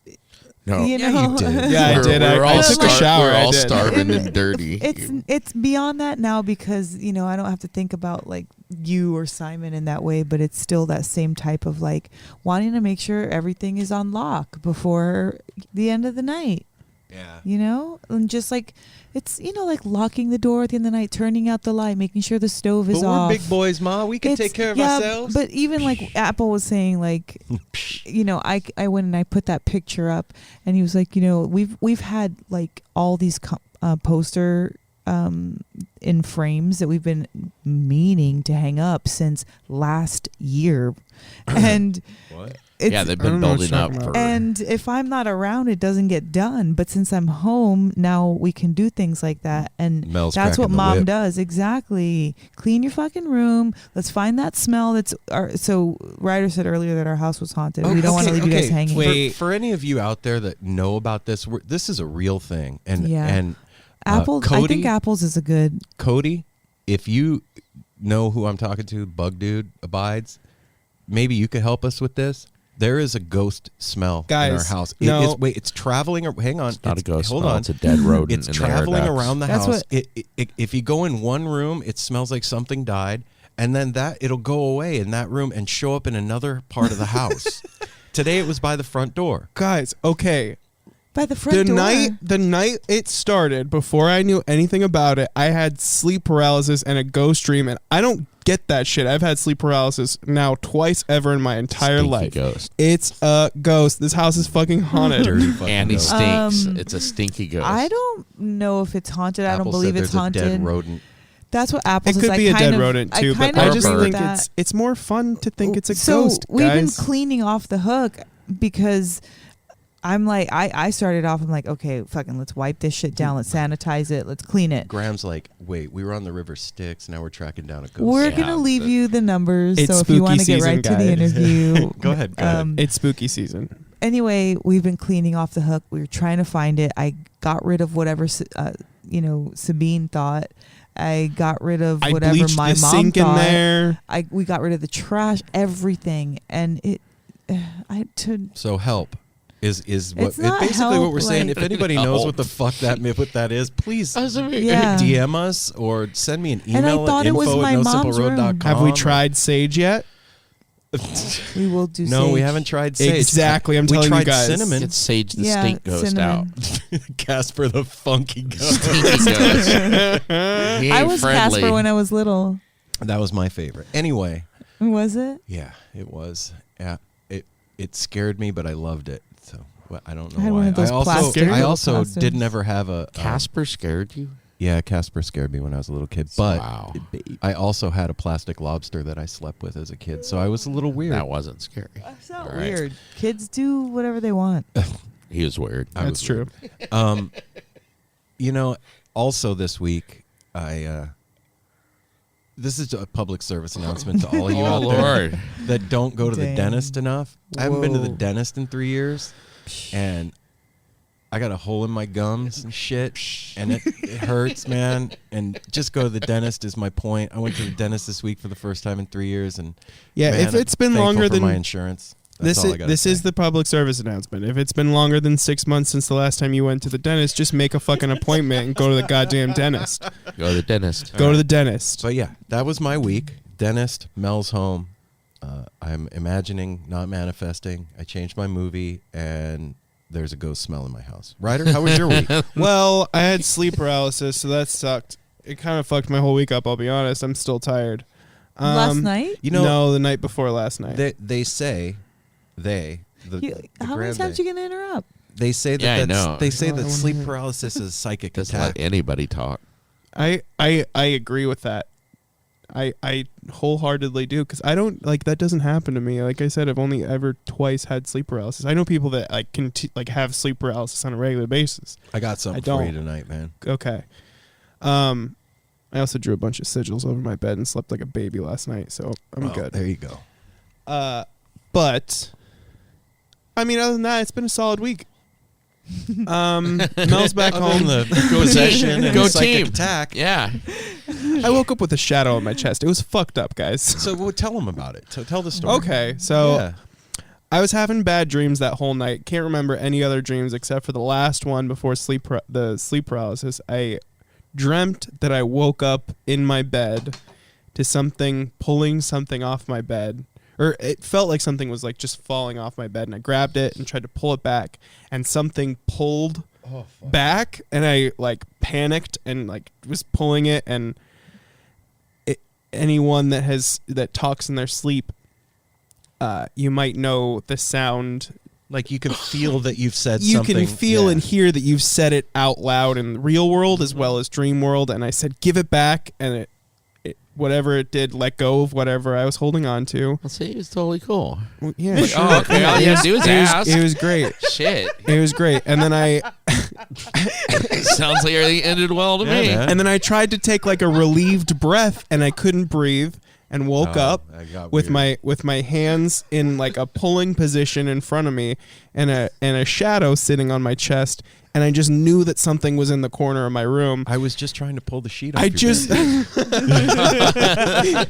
No. You Yeah, know? you did. Yeah, I did. I took a shower. We're I all did. starving and dirty. It's beyond that now because I don't have to think about like you or Simon in that way, but it's still that same type of like wanting to make sure everything is on lock before the end of the night. Yeah. And just like it's like locking the door at the end of the night, turning out the light, making sure the stove is But off. we're big boys, Ma. We can take care of ourselves. But even like Apple was saying, like, I went and I put that picture up, and he was like, we've had like all these poster in frames that we've been meaning to hang up since last year, and What? Yeah, they've been building up for. and if I'm not around, it doesn't get done. But since I'm home now, we can do things like that, and Mel's that's what cracking the Mom whip. does. Exactly. Clean your fucking room. Let's find that smell. So Ryder said earlier that our house was haunted. We don't want to leave you guys hanging. Wait. For any of you out there that know about this, this is a real thing. And Yeah. and Apple. I think Cody, apples is a good. Cody, if you know who I'm talking to, Bug Dude abides, maybe you could help us with this. There is a ghost smell in our Guys, house. no. It's traveling. Hang on. Not a ghost Hold smell, on. it's a dead rodent It's in the traveling air ducts. around the That's house. what- If you go in one room, it smells like something died, and then it'll go away in that room and show up in another part of the house. Today it was by the front door. Guys, okay. By the front door. The night it started, before I knew anything about it, I had sleep paralysis and a ghost dream, and I don't get that shit. I've had sleep paralysis now twice ever in my entire Stinky life. ghost. It's a ghost. This house is fucking haunted. Dirty fucking And he ghost. stinks. It's a stinky ghost. I don't know if it's haunted. I Apple don't believe said it's there's haunted. a dead rodent. That's what Apple It says. could be a dead rodent too, but I just agree with think that. it's more fun to think it's a so ghost, we've guys. been cleaning off the hook because I'm like, I started off, I'm like, okay, fucking let's wipe this shit down. Let's sanitize it. Let's clean it. Graham's like, wait, we were on the river Styx. Now we're tracking down a ghost. We're Yeah, going to leave you the numbers. It's So if you want to spooky get right season, to the guys. interview. Go ahead. Go ahead. It's spooky season. Anyway, we've been cleaning off the hook. We were trying to find it. I got rid of whatever, Sabine thought. I got rid of I whatever bleached my the mom sink thought. in there. We got rid of the trash, everything, and So help is what It's not basically help, what we're saying. like- If anybody knows Help. what the fuck what that is, please Yeah. DM us or send me an And I email thought at it was my mom's info@nosimpleroad.com. Have we tried sage yet? we will do. No, we sage. haven't tried sage. Exactly, I'm we telling you tried guys. cinnamon. It's Sage the Yeah, stink ghost cinnamon. out. Casper the funky ghost. Stinky ghost. He ain't I was friendly. Casper when I was little. That was my favorite. Anyway, Was it? yeah, it was. Yeah, it scared me, but I loved it. So I don't I know had why. one of those plastic I little also costumes. didn't ever have a Casper scared you? Yeah, Casper scared me when I was a little kid. But Wow. I also had a plastic lobster that I slept with as a kid, so I was a little weird. That wasn't scary. That's not All right. weird. Kids do whatever they want. He was weird. I That's was true. Also this week, this is a public service announcement to all of you Oh, out there Lord. that don't go to the Dang. dentist enough. I haven't been to the Whoa. dentist in 3 years, and I got a hole in my gums and shit, and it hurts, man. And just go to the dentist is my point. I went to the dentist this week for the first time in 3 years, and Yeah, man, if it's been thankful longer for than my insurance, that's all I gotta this say. is the public service announcement. If it's been longer than 6 months since the last time you went to the dentist, just make a fucking appointment and go to the goddamn dentist. Go to the dentist. Go to the dentist. But yeah, that was my week. Dentist, Mel's home. I'm imagining, not manifesting. I changed my movie, and there's a ghost smell in my house. Ryder, how was your week? Well, I had sleep paralysis, so that sucked. It kind of fucked my whole week up, I'll be honest. I'm still tired. Last night? You know, No, the night before last night. they say, How many times you gonna interrupt? They say that Yeah, I that's, know. they say Oh, I that wanna sleep hear it. paralysis is a psychic Just attack. let anybody talk. I agree with that. I wholeheartedly do, because I don't like that doesn't happen to me. Like I said, I've only ever twice had sleep paralysis. I know people that like have sleep paralysis on a regular basis. I got something for you tonight, man. Okay. I also drew a bunch of sigils over my bed and slept like a baby last night, so I'm Well, good. There you go. But I mean, other than that, it's been a solid week. Mel's back home. The possession and Go psychic team. attack. Yeah. I woke up with a shadow on my chest. It was fucked up, guys. So tell them about it. So tell the story. Okay, so Yeah. I was having bad dreams that whole night. Can't remember any other dreams except for the last one before the sleep paralysis. I dreamt that I woke up in my bed to something pulling something off my bed. Or it felt like something was like just falling off my bed, and I grabbed it and tried to pull it back, and something pulled back, and I like panicked and like was pulling it, and anyone that talks in their sleep, you might know the sound. Like you can feel that you've said You something. can feel yeah. and hear that you've said it out loud in the real world as well as dream world. And I said, give it back. And it whatever it did, let go of whatever I was holding on to. Well, see, it's totally cool. Well, yeah, sure. Oh, okay. All you have to do is ask. It was great. Shit. It was great. And then Sounds like everything ended well to me. man. I tried to take like a relieved breath, and I couldn't breathe, and woke up that got with weird. my hands in like a pulling position in front of me, and a shadow sitting on my chest, and I just knew that something was in the corner of my room. I was just trying to pull the sheet off. I your just bed.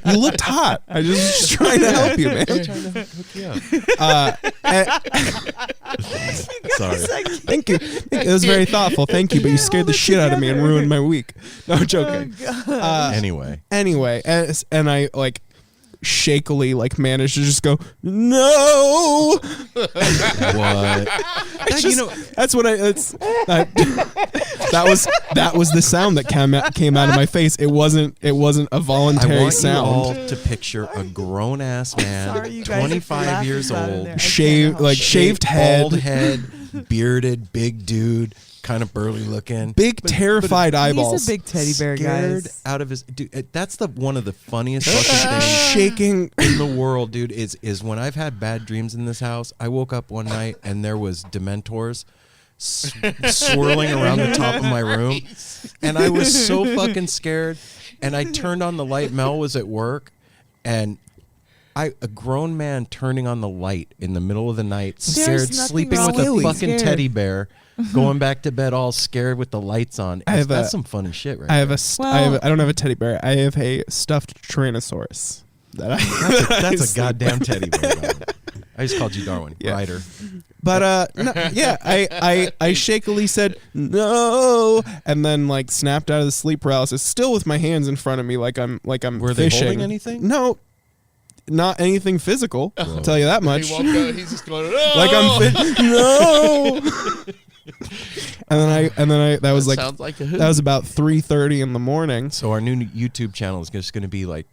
you looked hot. I was just trying to help you, man. Sorry. Thank you. It was very thoughtful. Thank you, but you scared the shit out of me and ruined my week. No, I'm joking. Anyway, and I like shakily like managed to just go no. what? That's what that was the sound that came out of my face. It wasn't a I voluntary want sound. you all to picture a grown ass man, Sorry, you guys, if 25 you're years laughing old, there. Shaved head, bald head, bearded, big dude, kind of burly looking, big terrified eyeballs. He's a big teddy bear, scared guys. out of his. Dude, that's one of the funniest fucking things shaking. in the world, dude. Is when I've had bad dreams in this house. I woke up one night and there was Dementors swirling around the top of my room, and I was so fucking scared. And I turned on the light. Mel was at work, and a grown man turning on the light in the middle of the night, There's scared, nothing sleeping wrong with with a being fucking scared. teddy bear, going back to bed all scared with the lights on. That's some funny shit, right? I there. don't have a teddy bear. I have a stuffed Tyrannosaurus. That's a goddamn teddy bear. by the way. I just called you Darwin. Yeah. Ryder. But no, yeah, I shakily said no, and then like snapped out of the sleep paralysis, still with my hands in front of me, like I'm Were they fishing. holding anything? No, not anything physical. I'll tell you that much. He woke up, he's just going, no! Like I'm no. and then I that was like sounds like a hoot. that was about 3:30 in the morning. So our new YouTube channel is just going to be like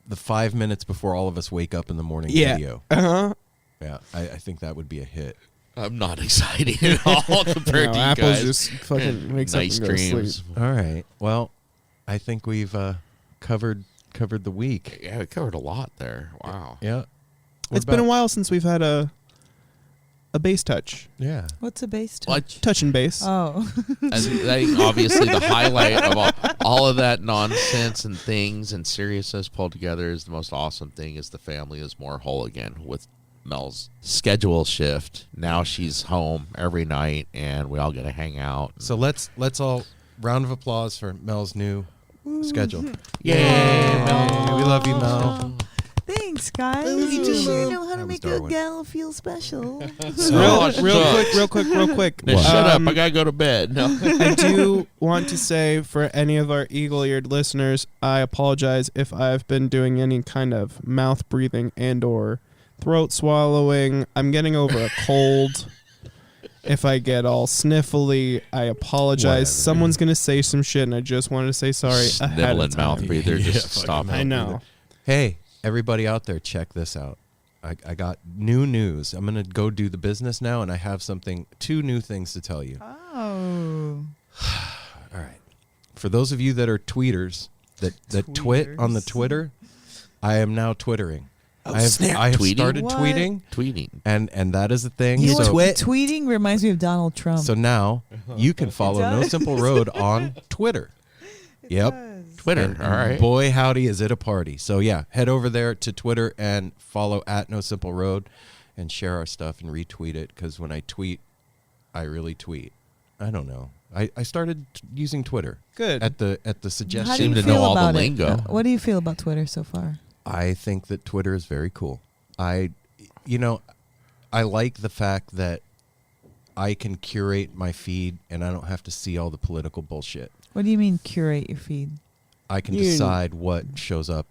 the 5 minutes before all of us wake up in the morning Yeah. video. Uh-huh. Yeah, I think that would be a hit. I'm not excited at all compared No, to you Apple guys. just fucking wakes Nice up and goes to dreams. sleep. All right. Well, I think we've covered the week. Yeah, we covered a lot there. Wow. Yeah. It's been a while since we've had a bass touch. Yeah. What's a bass touch? What? Touch and bass. Oh. And I think obviously the highlight of all of that nonsense and things and seriousness pulled together is the most awesome thing is the family is more whole again with Mel's schedule shift. Now she's home every night, and we all get to hang out. So let's all round of applause for Mel's new schedule. Yay, Mel. We love you, Mel. Thanks, guys. You know how to make a gal feel special. Real quick. Now shut up. I got to go to bed. No. I do want to say for any of our eagle-eared listeners, I apologize if I've been doing any kind of mouth breathing and or throat swallowing. I'm getting over a cold. If I get all sniffly, I apologize. Whatever. Someone's going to say some shit, and I just wanted to say sorry ahead of Sniveling mouth time. breather. Yeah, Just fucking stop mouth it. I know. Hey, everybody out there, check this out. I got new news. I'm going to go do the business now, and I have two new things to tell you. Oh. All right. For those of you that are tweeters, that twit on the Twitter, I am now twittering. I have Tweeting? started What? Tweeting. and that is a thing. You know So, what? Tweeting reminds me of Donald Trump. so now you can follow No does. Simple Road on Twitter. Yep. Twitter. And All right. boy, howdy, is it a party. So, yeah, head over there to Twitter and follow at No Simple Road and share our stuff and retweet it, because when I tweet, I really tweet. I don't know. I started using Twitter. Good. At the How do suggestion. Seem you to feel know all the about it? lingo. What do you feel about Twitter so far? I think that Twitter is very cool. I like the fact that I can curate my feed and I don't have to see all the political bullshit. What do you mean curate your feed? I can decide what shows up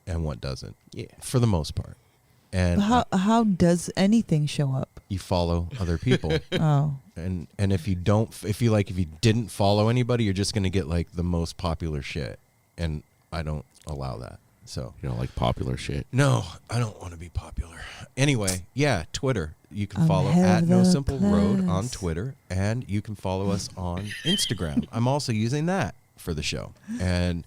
and what doesn't. Yeah. For the most part. And How does anything show up? you follow other people. Oh. and if you didn't follow anybody, you're just going to get like the most popular shit. And I don't allow that. So You know, like popular shit. no, I don't want to be popular. Anyway, yeah, Twitter. You can I'm follow ahead at of No the Simple Road on class. Twitter, and you can follow us on Instagram. I'm also using that for the show. And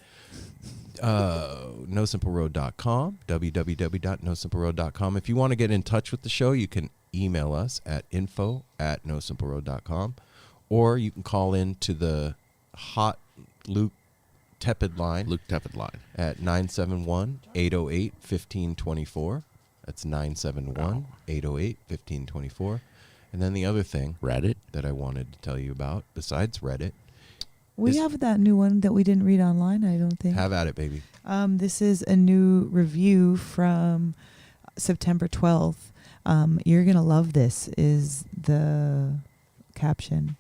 nosimpleroad.com, www.nosimpleroad.com. If you want to get in touch with the show, you can email us at info@nosimpleroad.com, or you can call in to the hot Luke Tepid line. Luke Tepid line. At 971-808-1524. That's 971-808-1524. And then the other thing Reddit. that I wanted to tell you about, besides Reddit, We have that new one that we didn't read online, I don't think. have at it, baby. This is a new review from September 12th. You're going to love this, is the caption.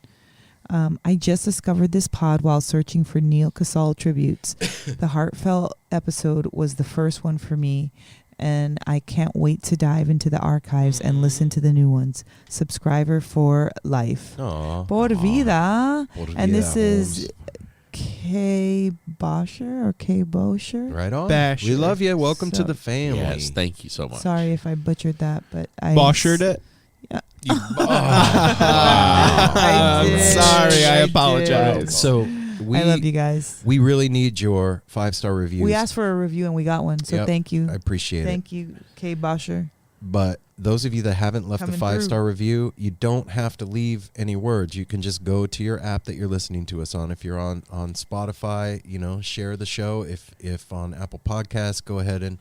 I just discovered this pod while searching for Neil Casal tributes. The heartfelt episode was the first one for me, and I can't wait to dive into the archives and listen to the new ones. Subscriber for life. Aw. Por vida. Por And this vida, is Holmes. K. Bosher or K. Bosher. Right on. Basher. We love you. Welcome to So- the family. Yes, thank you so much. Sorry if I butchered that, but I Boshered it? I I'm did. sorry. I did. apologize. So I love you guys. we really need your 5-star reviews. We asked for a review and we got one, so Yep, thank you. I appreciate it. Thank you, K. Bosher. But those of you that haven't left Coming a 5-star review, you don't have to leave any words. You can just go to your app that you're listening to us on. If you're on Spotify, share the show. If on Apple Podcasts, go ahead and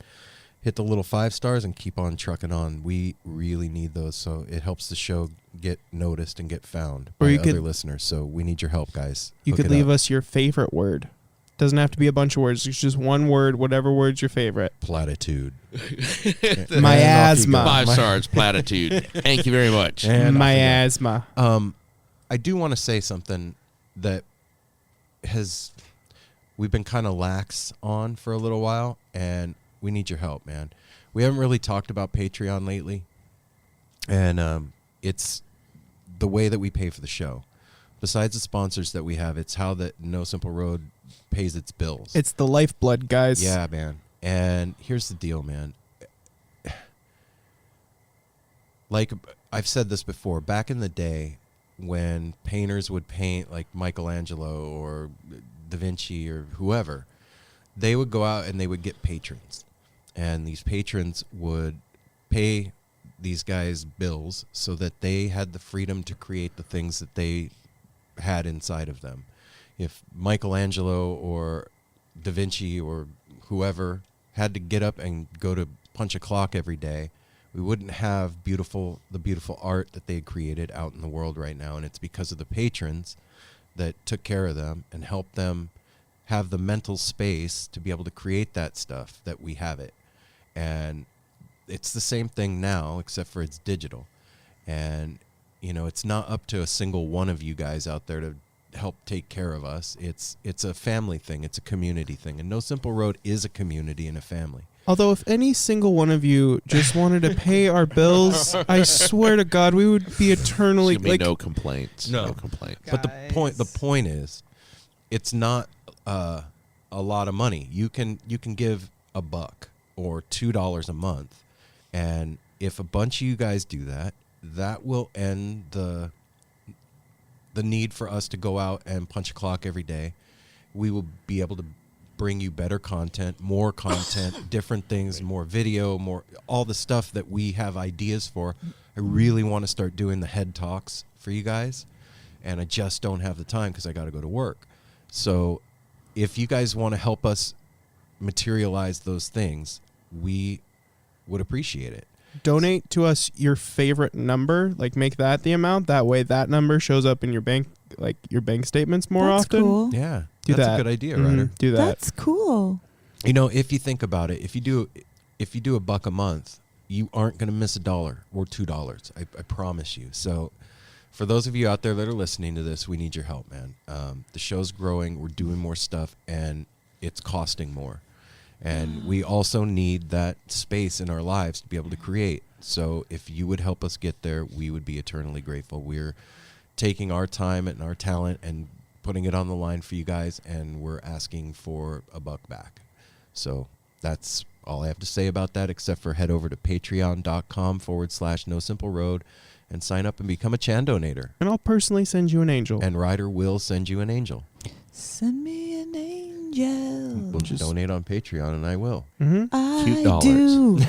hit the little 5 stars and keep on trucking on. We really need those, so it helps the show get noticed and get found Or by you other could- listeners. So we need your help, guys. You Hook could it leave up. us your favorite word. Doesn't have to be a bunch of words. It's just one word, whatever word's your favorite. Platitude. Miasma. 5 stars, platitude. Thank you very much. And Miasma. I do want to say something that we've been kind of lax on for a little while, and we need your help, man. We haven't really talked about Patreon lately, and it's the way that we pay for the show. Besides the sponsors that we have, it's how that No Simple Road pays its bills. It's the lifeblood, guys. Yeah, man. And here's the deal, man. Like I've said this before, back in the day when painters would paint like Michelangelo or Da Vinci or whoever, they would go out and they would get patrons. And these patrons would pay these guys bills so that they had the freedom to create the things that they had inside of them. If Michelangelo or Da Vinci or whoever had to get up and go to punch a clock every day, we wouldn't have the beautiful art that they created out in the world right now. And it's because of the patrons that took care of them and helped them have the mental space to be able to create that stuff that we have it. And it's the same thing now, except for it's digital. And, you know, it's not up to a single one of you guys out there to help take care of us. It's a family thing. It's a community thing. And No Simple Road is a community and a family. Although if any single one of you just wanted to pay our bills, I swear to God, we would be eternally There's gonna be no complaints. No complaints. But the point is, it's not a lot of money. You can give $1 or $2 a month, and if a bunch of you guys do that, that will end the need for us to go out and punch a clock every day. We will be able to bring you better content, more content, different things, more video, more all the stuff that we have ideas for. I really want to start doing the head talks for you guys, and I just don't have the time because I got to go to work. So if you guys want to help us materialize those things, we would appreciate it. Donate to us your favorite number, like make that the amount. That way that number shows up in your bank, like your bank statements more That's often. Cool. Yeah, Do that's that. a good idea, Mhm. Ryder. Do that. That's cool. You know, if you think about it, if you do $1 a month, you aren't going to miss $1 or $2. I promise you. So for those of you out there that are listening to this, we need your help, man. The show's growing. We're doing more stuff, and it's costing more. And we also need that space in our lives to be able to create. So if you would help us get there, we would be eternally grateful. We're taking our time and our talent and putting it on the line for you guys, and we're asking for $1 back. So that's all I have to say about that, except for head over to patreon.com/nosimpleroad and sign up and become a Chan donator. And I'll personally send you an angel. And Ryder will send you an angel. Send me an angel. We'll just donate on Patreon, and I will. Mm-hmm. Cute I dollars. do.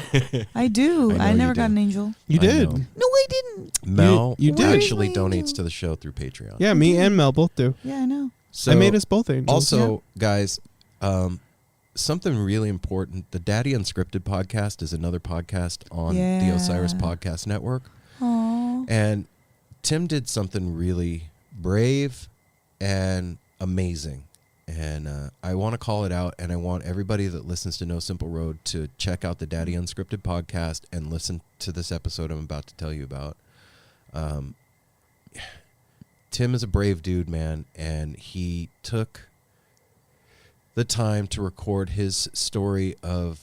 I do. I know I you never do. got an angel. You I did. know. No, I didn't. Mel You did. actually Where's my donates angel? to the show through Patreon. Yeah, me and Mel both do. Yeah, I know. So I made us both angels. Also, guys, something really important. The Daddy Unscripted podcast is another podcast on the Osiris Podcast Network. Aw. And Tim did something really brave and amazing. And I want to call it out, and I want everybody that listens to No Simple Road to check out the Daddy Unscripted podcast and listen to this episode I'm about to tell you about. Tim is a brave dude, man, and he took the time to record his story of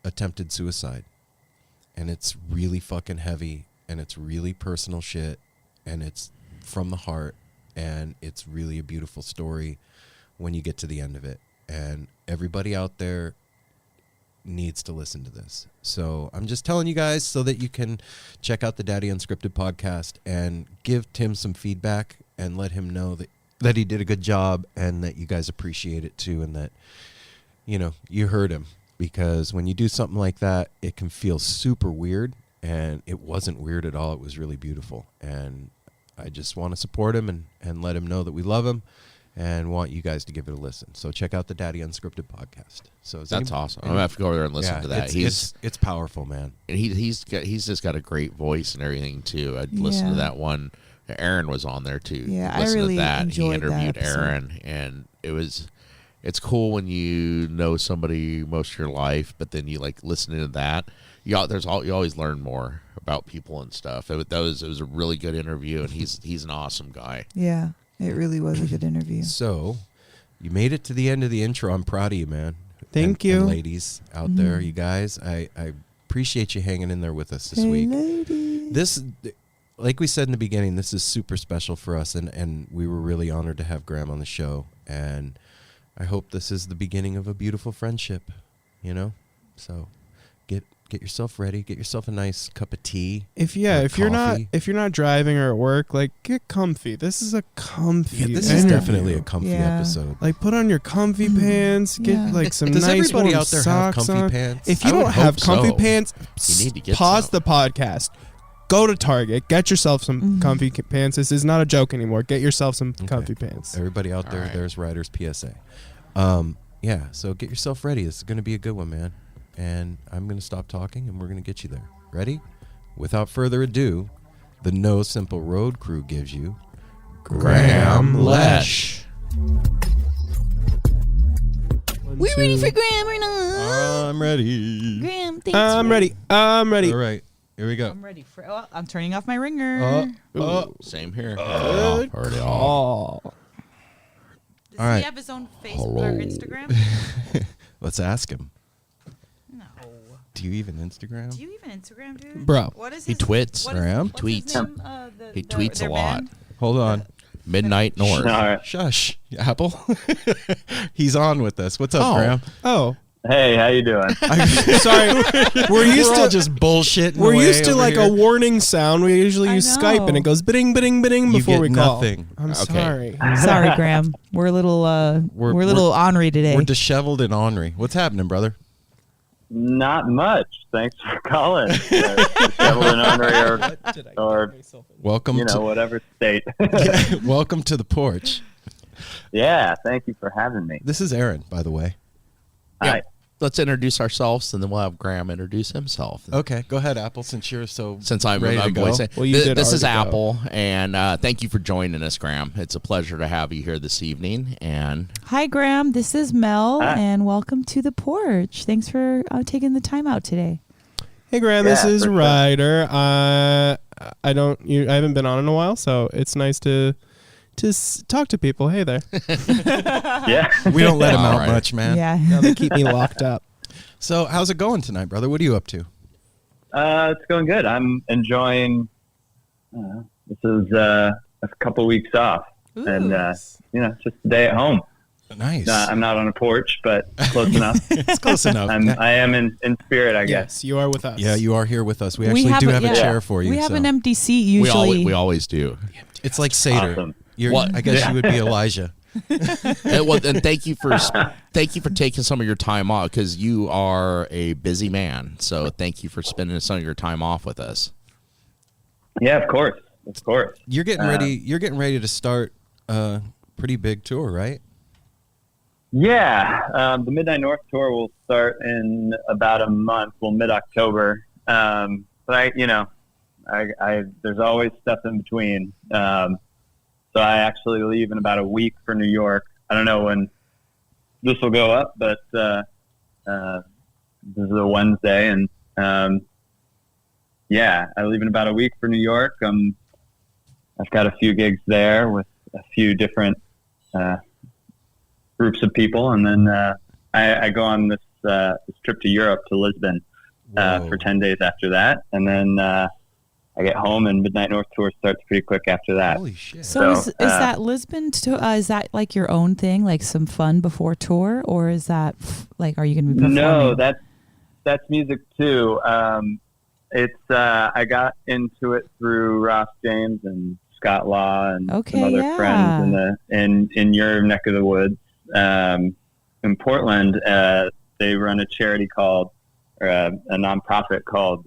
attempted suicide. And it's really fucking heavy, and it's really personal shit, and it's from the heart, and it's really a beautiful story when you get to the end of it. And everybody out there needs to listen to this. So I'm just telling you guys so that you can check out the Daddy Unscripted podcast and give Tim some feedback and let him know that he did a good job and that you guys appreciate it too, and that, you know, you heard him. Because when you do something like that, it can feel super weird, and it wasn't weird at all. It was really beautiful. And I just want to support him and let him know that we love him and want you guys to give it a listen. So check out the Daddy Unscripted podcast. So That's awesome. I'm gonna have to go over there and listen to that. It's powerful, man. And he's just got a great voice and everything too. I'd listen to Yeah. that one. Aaron was on there too. Yeah, I Listen really to that. He enjoyed that interviewed episode. Aaron, and it's cool when you know somebody most of your life, but then you like listening to that. You always learn more about people and stuff. It was a really good interview, and he's an awesome guy. Yeah, it really was a good interview. So you made it to the end of the intro. I'm proud of you, man. Thank you. And ladies out there, you guys. I appreciate you hanging in there with us this week. Lady. This, like we said in the beginning, this is super special for us, and we were really honored to have Grahame on the show. And I hope this is the beginning of a beautiful friendship, you know? So get yourself ready. Get yourself a nice cup of tea. If or you're coffee. not driving or at work, like get comfy. This is a comfy. Yeah, this interview. is definitely a comfy episode. Like put on your comfy pants. Get Yeah. like some Does nice everybody warm out there have socks comfy on. pants? If you I would don't have hope comfy so. pants, You need to get pause some. the podcast. Go to Target. Get yourself some comfy pants. This is not a joke anymore. Get yourself some comfy pants. Everybody out there, All right. there's Ryder's PSA. Yeah, so get yourself ready. This is going to be a good one, man. And I'm going to stop talking, and we're going to get you there. Ready? without further ado, the No Simple Road crew gives you Grahame Lesh. We ready for Graham or not? I'm ready. Graham, thanks. I'm ready. I'm ready. All right, here we go. I'm ready for. Oh, I'm turning off my ringer. Same here. Good Heard it all. call. Does all right. he have his own Facebook or Instagram? Let's ask him. No. Do you even Instagram? Do you even Instagram, dude? Bro. What is He his, twits. what is- Graham? what's Tweets. his name? He tweets their a lot. band? Hold on. Midnight North. All right. Shush, Apple. He's on with us. What's up, Oh. Graham? Oh, Hey, how you doing? sorry. We're used We're all to just bullshitting. We're away used to over like here. a warning sound. We usually I use know. Skype and it goes bidding, bidding, bidding You before get we call. nothing. I'm Okay. sorry. Sorry, Graham. We're a little We're- we're a little ornery today. We're disheveled and ornery. What's happening, brother? Not much. Thanks for calling. Evelyn Honorary or Welcome you know, whatever state. to welcome to the porch. Yeah, thank you for having me. This is Aaron, by the way. Hi. Let's introduce ourselves, and then we'll have Graham introduce himself. Okay, go ahead, Apple. Since you're so Since I'm ready to go. voicing. Well, you did This is already go. Apple, and thank you for joining us, Graham. It's a pleasure to have you here this evening. And Hi, Graham. This is Mel, Hi. and welcome to the porch. Thanks for taking the time out today. Hey, Graham. This Yeah, is for sure. Ryder. I haven't been on in a while, so it's nice to talk to people. Hey there. Yeah. We don't let him All out right. much, man. Yeah. Now they keep me locked up. So, how's it going tonight, brother? What are you up to? It's going good. I'm enjoying. This is a couple weeks off, and you know, just a day at home. Nice. I'm not on a porch, but close enough. It's close enough. I am in spirit, I guess. Yes, you are with us. Yeah, you are here with us. We actually do have a chair for you. We have so. an empty seat usually. we always do. It's like Seder. Awesome. I guess you would be Elijah. And thank you for taking some of your time off, because you are a busy man. So thank you for spending some of your time off with us. Yeah, of course. Of course. You're getting ready. You're getting ready to start a pretty big tour, right? Yeah, the Midnight North tour will start in about a month, mid-October. But there's always stuff in between. So I actually leave in about a week for New York. I don't know when this will go up, but this is a Wednesday, and I leave in about a week for New York. I've got a few gigs there with a few different groups of people, and then I go on this trip to Europe, to Lisbon, for 10 days after that, and then I get home, and Midnight North tour starts pretty quick after that. Holy shit! So So, is that Lisbon? Is that like your own thing, like some fun before tour, or is that like, are you going to be performing? No, that's music too. It's I got into it through Ross James and Scott Law and some other friends in your neck of the woods. In Portland, they run a charity called, or a nonprofit called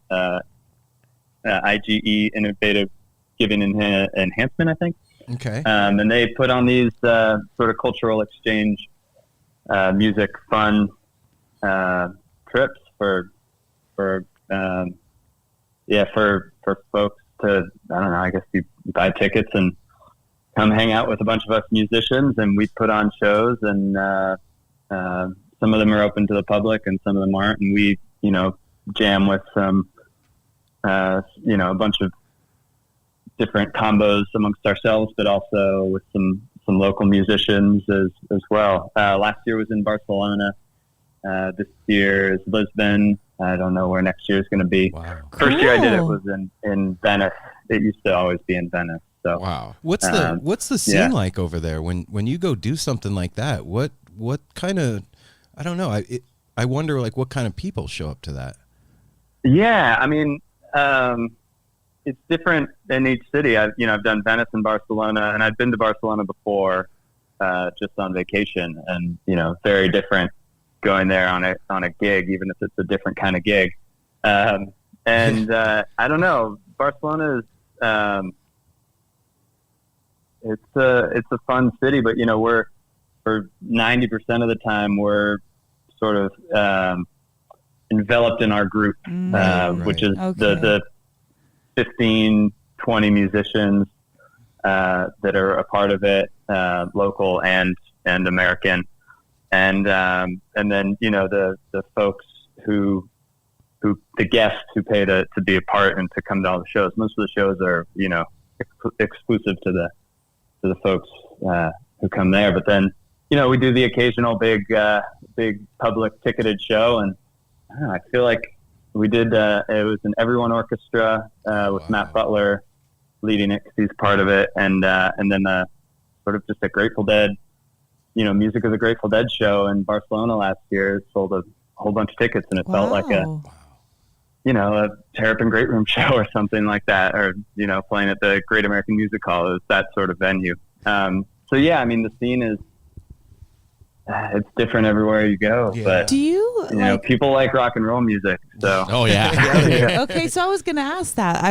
IGE, Innovative Giving Enhancement, I think. Okay. And they put on these sort of cultural exchange, music fun trips for folks to, I don't know, I guess you buy tickets and come hang out with a bunch of us musicians, and we put on shows, and some of them are open to the public and some of them aren't, and we, jam with some, a bunch of different combos amongst ourselves, but also with some local musicians as well. Last year was in Barcelona. This year is Lisbon. I don't know where next year is going to be. Wow. First year I did it Cool. was in Venice. It used to always be in Venice. So Wow. What's the scene yeah. like over there when you go do something like that? What kind of, I don't know. I wonder like what kind of people show up to that. yeah, I mean, it's different in each city. I've done Venice and Barcelona, and I've been to Barcelona before, just on vacation, and very different going there on a gig, even if it's a different kind of gig. And I don't know, Barcelona is it's a fun city, but we're for 90% of the time we're sort of enveloped in our group, Right. which is Okay. 15, 20 musicians that are a part of it, local and American, and then the folks who the guests who pay to be a part and to come to all the shows. Most of the shows are exclusive to the folks who come there, but then we do the occasional big public ticketed show, and I don't know, I feel like we did it was an Everyone Orchestra with Matt Butler leading it because he's part of it, and then sort of just a Grateful Dead, Music of the Grateful Dead show in Barcelona last year. Sold a whole bunch of tickets, and it felt like a Terrapin Great Room show or something like that, or playing at the Great American Music Hall. It was that sort of venue. So yeah, I mean, the scene is it's different everywhere you go, but do you people like rock and roll music, so Okay, so I was gonna ask that.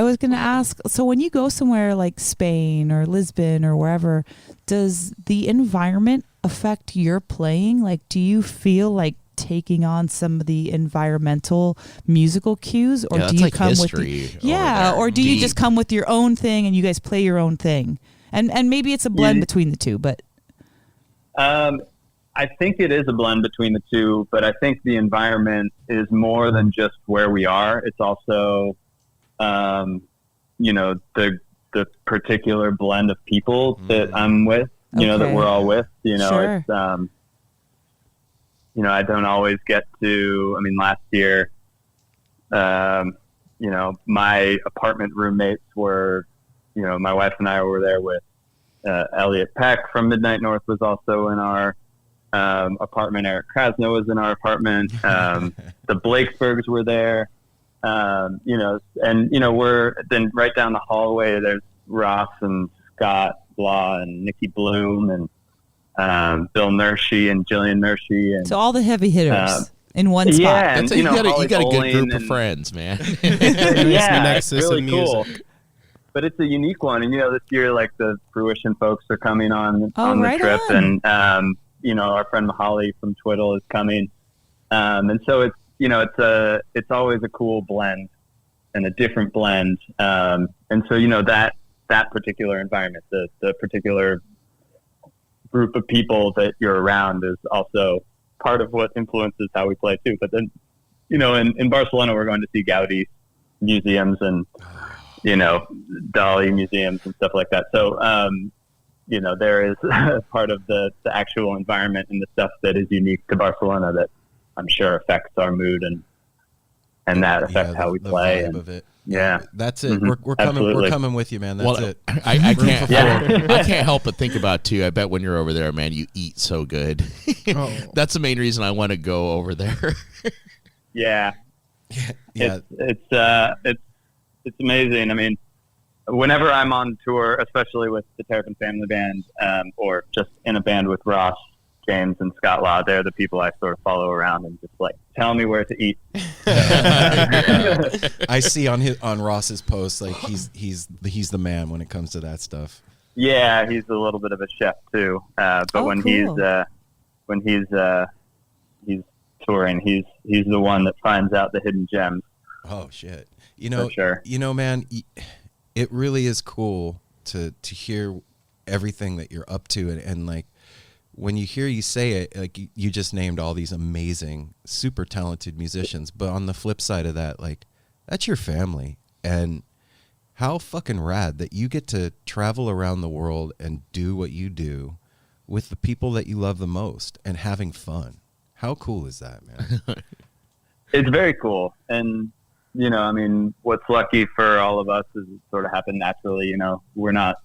So when you go somewhere like Spain or Lisbon or wherever, does the environment affect your playing? Like, do you feel like taking on some of the environmental musical cues, or do you like come history with or do you just come with your own thing and you guys play your own thing? And maybe it's a blend between the two, but I think it is a blend between the two, but I think the environment is more than just where we are. It's also, the particular blend of people that I'm with, that we're all with, Sure. it's, I don't always get to, I mean, last year, my apartment roommates were, my wife and I were there with, Elliot Peck from Midnight North was also in our, apartment. Eric Krasno was in our apartment. The Blakesbergs were there. We're then right down the hallway. There's Ross and Scott Blah and Nikki Bloom and Bill Nershi and Jillian Nershi. And so all the heavy hitters in one spot. Yeah, and you got a good group of and, friends, man. it's really cool. But it's a unique one, and this year, like the Fruition folks are coming on the trip, and our friend Mahali from Twiddle is coming, and so it's it's always a cool blend and a different blend, and so that particular environment, the particular group of people that you're around is also part of what influences how we play too. But then in Barcelona we're going to see Gaudi museums and Dali museums and stuff like that. So, there is part of the actual environment and the stuff that is unique to Barcelona that I'm sure affects our mood and that affects how we play. Vibe and, of it. Yeah, that's it. Mm-hmm. We're coming. Absolutely. We're coming with you, man. That's it. I can't. I can't help but think about too. I bet when you're over there, man, you eat so good. That's the main reason I want to go over there. Yeah. It's amazing. I mean, whenever I'm on tour, especially with the Terrapin Family Band, or just in a band with Ross, James, and Scott Law, they're the people I sort of follow around and just like tell me where to eat. I see on Ross's post, like he's the man when it comes to that stuff. Yeah, he's a little bit of a chef too. But when cool. he's touring, he's the one that finds out the hidden gems. Oh shit! For sure. Man, it really is cool to hear everything that you're up to, and like when you hear you say it, like you just named all these amazing, super talented musicians, but on the flip side of that, like that's your family, and how fucking rad that you get to travel around the world and do what you do with the people that you love the most and having fun. How cool is that, man? It's very cool. And, I mean, what's lucky for all of us is it sort of happened naturally. We're not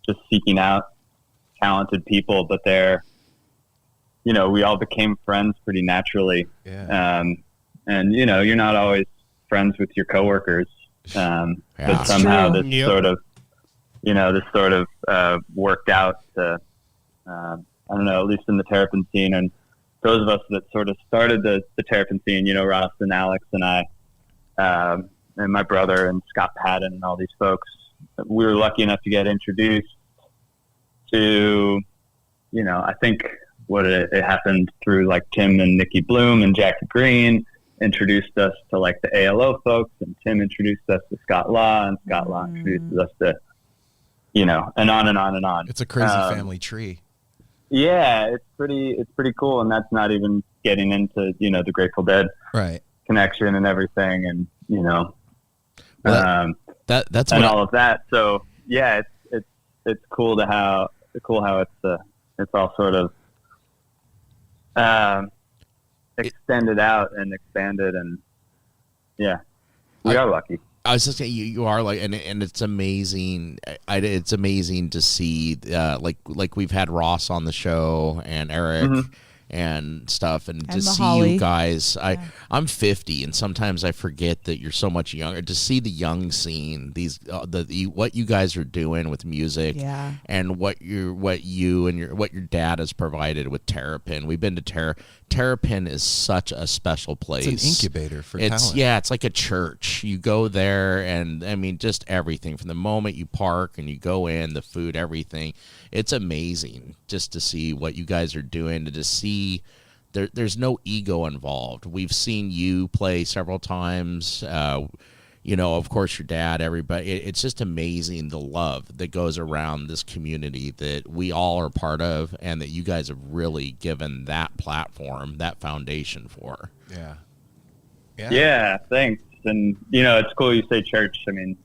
just seeking out talented people, but they're, we all became friends pretty naturally. Yeah. And, you're not always friends with your coworkers. But somehow this sort of worked out to, I don't know, at least in the Terrapin scene. And those of us that sort of started the Terrapin scene, Ross and Alex and I, and my brother and Scott Patton and all these folks, we were lucky enough to get introduced to, I think it happened through like Tim and Nikki Bloom and Jackie Green introduced us to like the ALO folks, and Tim introduced us to Scott Law, and Scott Law introduced us to, you know, and on and on and on. It's a crazy family tree. Yeah, it's pretty cool, and that's not even getting into, you know, the Grateful Dead connection and everything, and you know, that's and all of that. So yeah, it's cool how it's all sort of extended out and expanded, and yeah, we are lucky. I was just saying, you are like, and it's amazing. It's amazing to see, like we've had Ross on the show and Eric and stuff, and to see Holly. you guys. I'm 50, and sometimes I forget that you're so much younger. To see the young scene, what you guys are doing with music, and what you and your dad has provided with Terrapin. We've been to Terrapin is such a special place. It's an incubator for talent. Yeah, it's like a church. You go there, and I mean, just everything from the moment you park and you go in, the food, everything. It's amazing just to see what you guys are doing, to see there's no ego involved. We've seen you play several times. You know, of course, your dad, everybody. It's just amazing, the love that goes around this community that we all are part of, and that you guys have really given that platform, that foundation for. Yeah, thanks. And you know, it's cool you say church. I mean,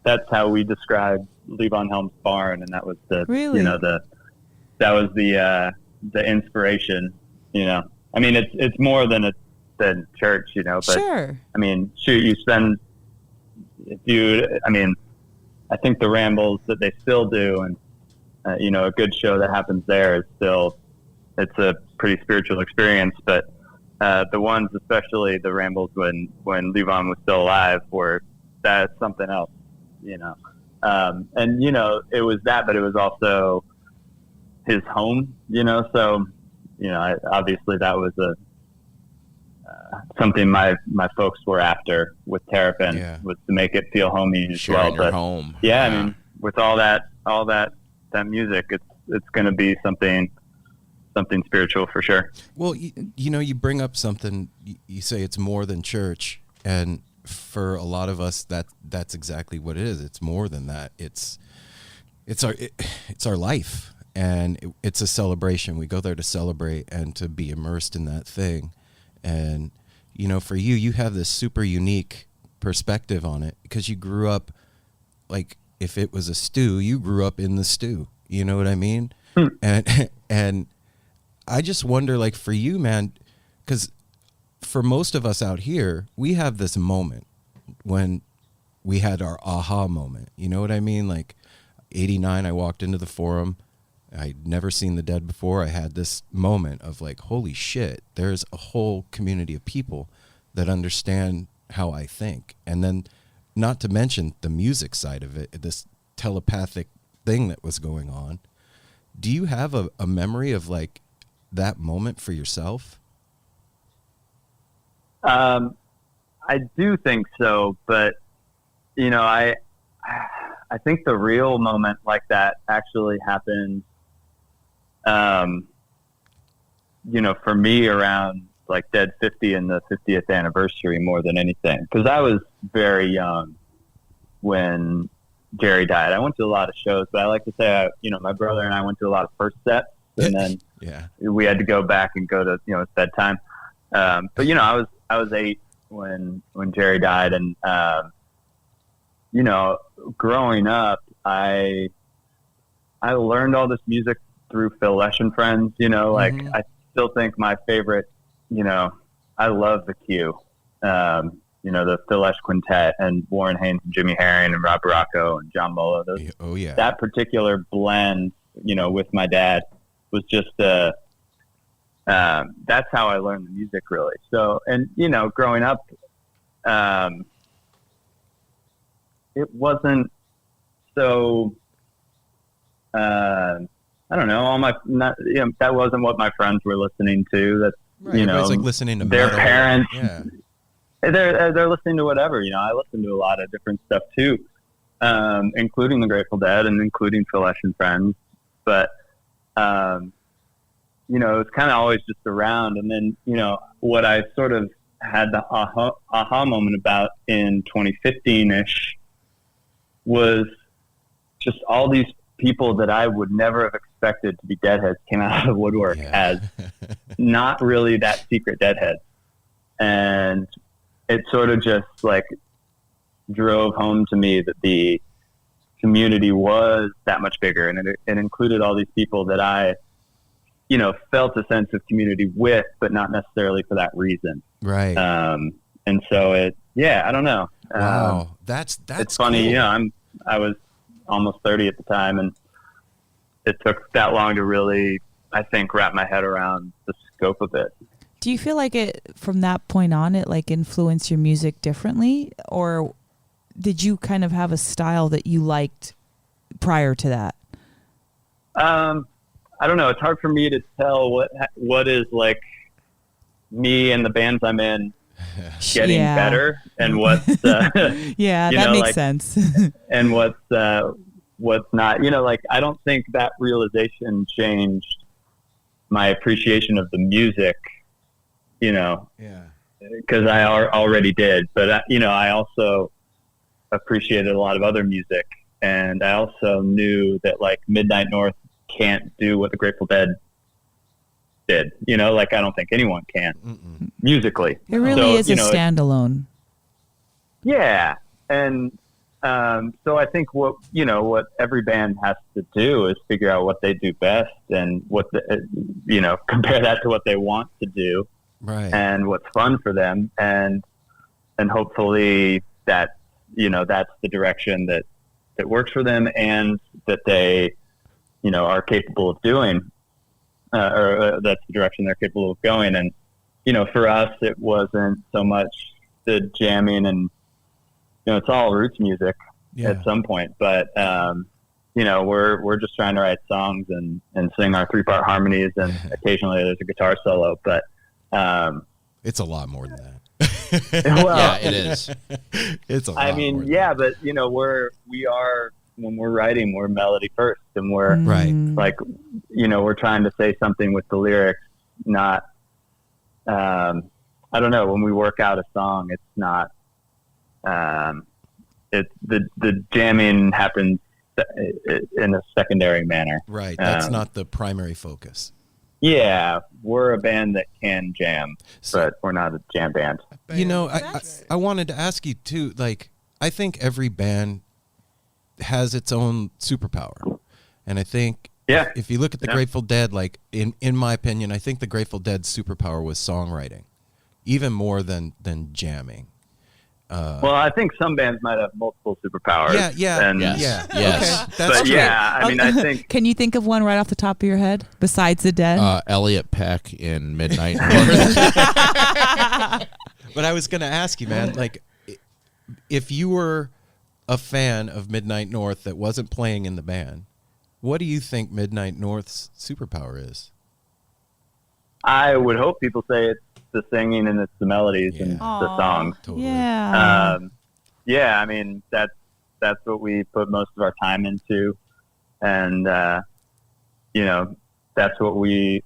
that's how we describe Levon Helm's barn, and that was you know, that was the inspiration. You know, I mean, it's more than church, you know, but sure. I mean, shoot, I think the rambles that they still do, and you know, a good show that happens there is still, it's a pretty spiritual experience. But the ones, especially the rambles when Levon was still alive, that's something else, you know. And you know, it was that, but it was also his home, you know. So you know, obviously that was something my folks were after with Terrapin, was to make it feel homey as well. But home. Yeah, I mean, with all that music, it's going to be something spiritual for sure. Well, you know, you bring up something. You say it's more than church, and for a lot of us, that's exactly what it is. It's more than that. It's our life, and it's a celebration. We go there to celebrate and to be immersed in that thing. And, you know, for you have this super unique perspective on it because you grew up, like, if it was a stew, you grew up in the stew. You know what I mean? And I just wonder, like, for you, man, because for most of us out here, we have this moment when we had our aha moment. You know what I mean? Like, 89, I walked into the Forum. I'd never seen the Dead before. I had this moment of like, holy shit, there's a whole community of people that understand how I think. And then not to mention the music side of it, this telepathic thing that was going on. Do you have a memory of like that moment for yourself? I do think so, but you know, I think the real moment like that actually happened, you know, for me around like Dead 50 and the 50th anniversary more than anything. Because I was very young when Jerry died. I went to a lot of shows, but I like to say, you know, my brother and I went to a lot of first sets, and then we had to go back and go to, you know, it's bedtime. But you know, I was 8 when Jerry died, and you know, growing up, I learned all this music through Phil Lesh and Friends. You know, like I still think my favorite, you know, I love the Q. You know, the Phil Lesh Quintet and Warren Haynes and Jimmy Herring and Rob Baracco and John Molo. That particular blend, you know, with my dad was just that's how I learned the music, really. So, and you know, growing up, it wasn't so. I don't know. You know, that wasn't what my friends were listening to. That's you know, like listening to their metal. parents. Yeah. They're listening to whatever. You know, I listen to a lot of different stuff too, including the Grateful Dead and including Phil Lesh and Friends. But you know, it was kind of always just around. And then, you know, what I sort of had the aha moment about in 2015-ish was just all these people that I would never have expected to be Deadheads came out of the woodwork as not really that secret Deadheads. And it sort of just like drove home to me that the community was that much bigger, and it included all these people that I, felt a sense of community with, but not necessarily for that reason. Right. And so I don't know. Wow. That's it's funny. cool. I was almost 30 at the time, and it took that long to really, I think, wrap my head around the scope of it. Do you feel like it, from that point on, it like influenced your music differently, or did you kind of have a style that you liked prior to that? I don't know. It's hard for me to tell what is like me and the bands I'm in getting better, and what's that makes sense. And what's not. Like I don't think that realization changed my appreciation of the music. Because I already did, but I also appreciated a lot of other music, and I also knew that like Midnight North can't do what the Grateful Dead did. Like I don't think anyone can musically. It really is a standalone. Yeah, and so I think what every band has to do is figure out what they do best and what compare that to what they want to do, right? And what's fun for them, and hopefully that that's the direction that works for them, and that they are capable of doing, or that's the direction they're capable of going. And for us, it wasn't so much the jamming, and it's all roots music at some point, but we're just trying to write songs and sing our 3-part harmonies, and occasionally there's a guitar solo, but it's a lot more than that. Well, it is. It's a lot more than that. But we are when we're writing, we're melody first, and we're like, we're trying to say something with the lyrics, not, I don't know, when we work out a song, it's not, it's the jamming happens in a secondary manner. Right. That's not the primary focus. Yeah, we're a band that can jam, but we're not a jam band. I wanted to ask you too, like, I think every band has its own superpower. And I think if you look at the Grateful Dead, like in my opinion, I think the Grateful Dead's superpower was songwriting, even more than jamming. Well, I think some bands might have multiple superpowers. Yes. Okay, that's true. I mean, I think. Can you think of one right off the top of your head besides the Dead? Elliot Peck in Midnight North. But I was going to ask you, man, like, if you were a fan of Midnight North that wasn't playing in the band, what do you think Midnight North's superpower is? I would hope people say it's the singing and it's the melodies and the songs. Totally. Yeah. I mean, that's what we put most of our time into. And, that's what we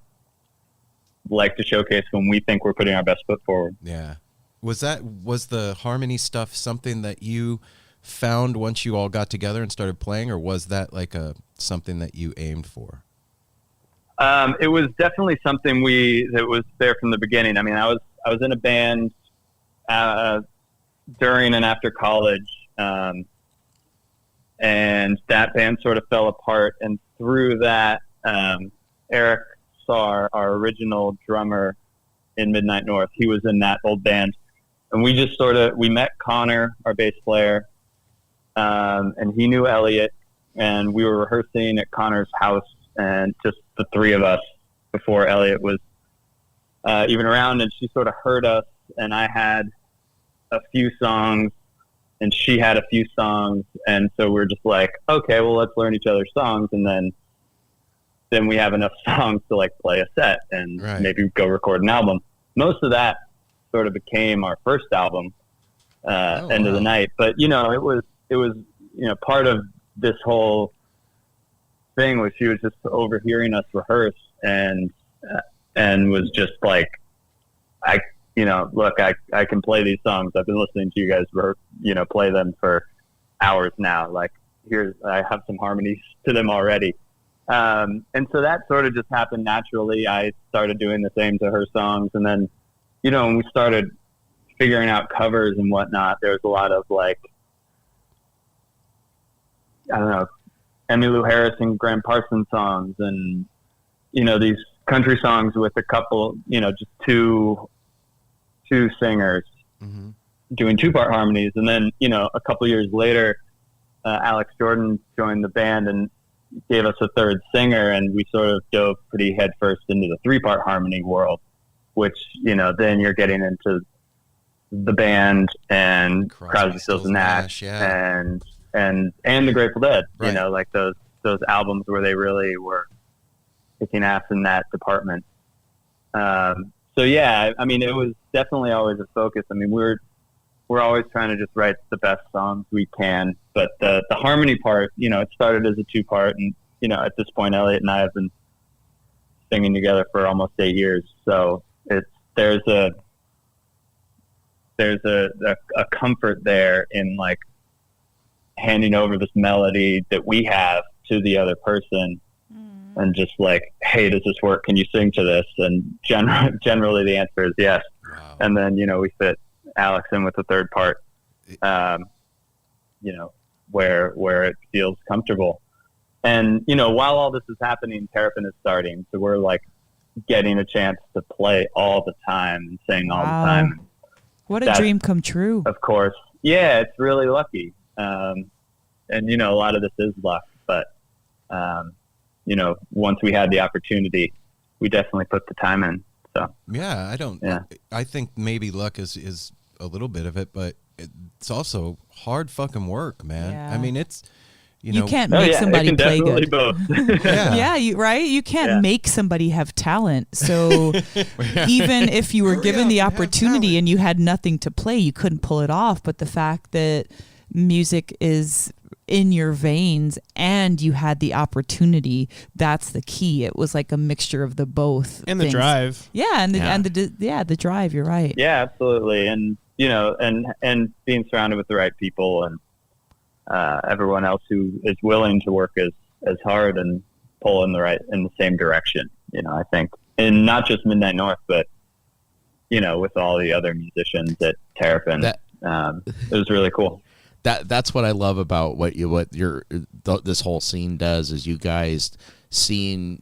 like to showcase when we think we're putting our best foot forward. Yeah. Was the harmony stuff something that you found once you all got together and started playing, or was that like something that you aimed for? It was definitely something that was there from the beginning. I mean, I was in a band during and after college, and that band sort of fell apart. And through that, Eric Saar, our original drummer in Midnight North, he was in that old band, and we just we met Connor, our bass player, and he knew Elliot, and we were rehearsing at Connor's house, and just the three of us before Elliot was even around, and she sort of heard us, and I had a few songs and she had a few songs, and so we're just like, okay, well, let's learn each other's songs, and then we have enough songs to like play a set and maybe go record an album. Most of that sort of became our first album, End of the Night, but it was part of this whole thing was she was just overhearing us rehearse and was just like, look, I can play these songs. I've been listening to you guys, play them for hours now. Like, I have some harmonies to them already. And so that sort of just happened naturally. I started doing the same to her songs. And then, when we started figuring out covers and whatnot, there was a lot of like, I don't know, Emmylou Harris and Graham Parsons songs, and these country songs with a couple, just two singers doing 2-part harmonies. And then a couple years later, Alex Jordan joined the band and gave us a third singer, and we sort of dove pretty headfirst into the 3-part harmony world, which then you're getting into the band and Crosby, Stills and Nash, and the Grateful Dead, right. Like those albums where they really were kicking ass in that department. So yeah, I mean, it was definitely always a focus. I mean, we're always trying to just write the best songs we can, but the harmony part, it started as a 2-part, and at this point, Elliot and I have been singing together for almost 8 years. So there's a comfort there in like handing over this melody that we have to the other person, and just like, hey, does this work? Can you sing to this? And generally the answer is yes. Wow. And then we fit Alex in with the 3rd part, where it feels comfortable. And while all this is happening, Terrapin is starting, so we're like getting a chance to play all the time and sing all the time. What a dream come true. Of course. Yeah, it's really lucky. And, a lot of this is luck, but, once we had the opportunity, we definitely put the time in. So, yeah, I think maybe luck is a little bit of it, but it's also hard fucking work, man. Yeah. I mean, it's, you can't make somebody play good. Both. Yeah, you can't make somebody have talent. So even if you were given the opportunity and you had nothing to play, you couldn't pull it off. But the fact that music is in your veins and you had the opportunity, that's the key. It was like a mixture of the both. And things. the drive. Yeah, the drive, you're right. Yeah, absolutely. And and being surrounded with the right people and everyone else who is willing to work as hard and pull in the same direction. I think, and not just Midnight North, but with all the other musicians at Terrapin, it was really cool. That's what I love about what this whole scene does, is you guys seeing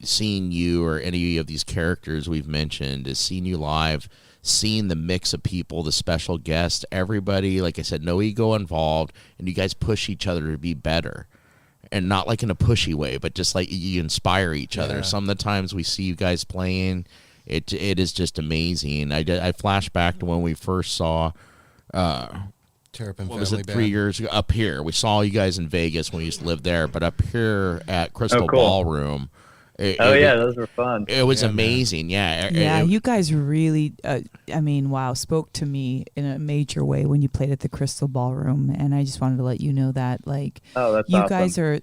you or any of these characters we've mentioned, is seeing you live, seeing the mix of people, the special guests, everybody, like I said, no ego involved, and you guys push each other to be better. And not like in a pushy way, but just like you inspire each other. Some of the times we see you guys playing, it is just amazing. I flash back to when we first saw Terrapin what was Family it, Band. 3 years ago, up here. We saw you guys in Vegas when we used to live there, but up here at Crystal cool. Ballroom. Those were fun. It was amazing, yeah. Yeah, you guys really, spoke to me in a major way when you played at the Crystal Ballroom, and I just wanted to let you know that, like, that's you awesome. guys are,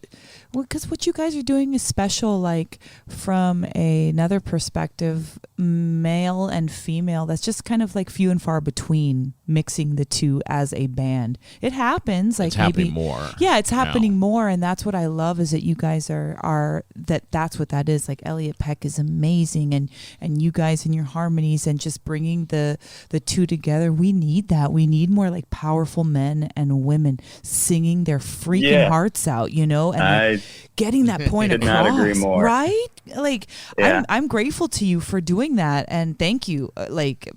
because what you guys are doing is special, like, from another perspective, male and female, that's just kind of like few and far between, mixing the two as a band. It happens, like, it's happening more. Yeah, it's happening now. more, and that's what I love, is that you guys are that's what that is. Like, Elliot Peck is amazing, and you guys and your harmonies and just bringing the two together. We need that. We need more like powerful men and women singing their freaking hearts out, and like, getting that point could across. not agree more. Right? Like, I'm grateful to you for doing that, and thank you, like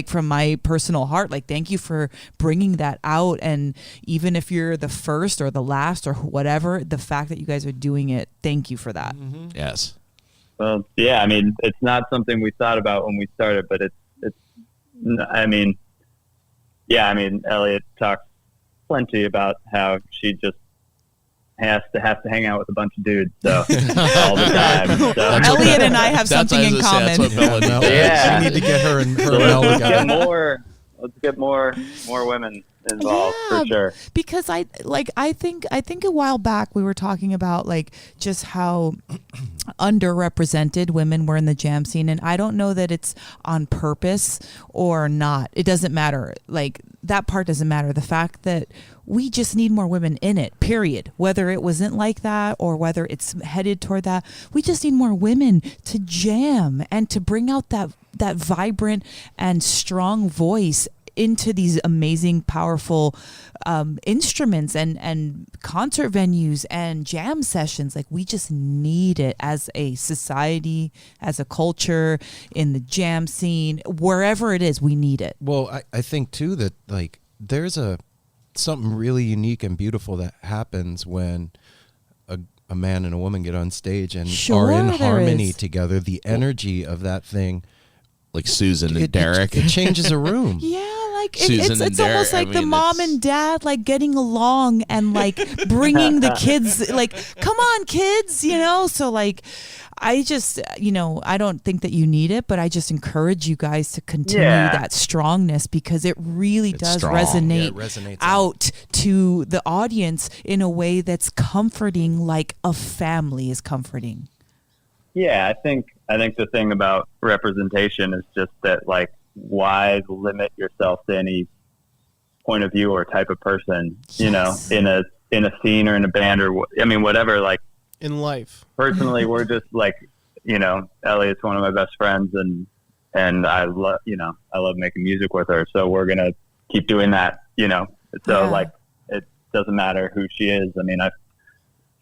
from my personal heart, like, thank you for bringing that out. And even if you're the first or the last or whatever, the fact that you guys are doing it, thank you for that. Mm-hmm. Yes. Well, yeah, I mean, it's not something we thought about when we started, but Elliot talks plenty about how she just has to hang out with a bunch of dudes, so all the time. So. Elliot and I have something in common. That's what Mel Yeah. You need to get her and her So Mel let's together. get let's get more women involved for sure. Because I think a while back we were talking about like just how underrepresented women were in the jam scene, and I don't know that it's on purpose or not. It doesn't matter. Like that part doesn't matter. The fact that we just need more women in it, period. Whether it wasn't like that or whether it's headed toward that, we just need more women to jam and to bring out that vibrant and strong voice into these amazing, powerful instruments and concert venues and jam sessions. Like we just need it as a society, as a culture, in the jam scene, wherever it is, we need it. Well, I think too that like there's something really unique and beautiful that happens when a man and a woman get on stage and are in harmony together. The energy of that thing, like Susan and Derek, it changes a room. Yeah, like Susan it's and almost Derek, like the mom and dad like getting along and like bringing the kids, like, come on kids, you know. So like I just, you know, I don't think that you need it, but I just encourage you guys to continue that strongness, because it really does strong. resonate out to the audience in a way that's comforting, like a family is comforting. Yeah, I think the thing about representation is just that, like, why limit yourself to any point of view or type of person, you know, in a scene or in a band or I mean, whatever, like in life. Personally, we're just like, you know, Elliot's one of my best friends and I love making music with her. So we're going to keep doing that, you know? So like, it doesn't matter who she is. I mean, I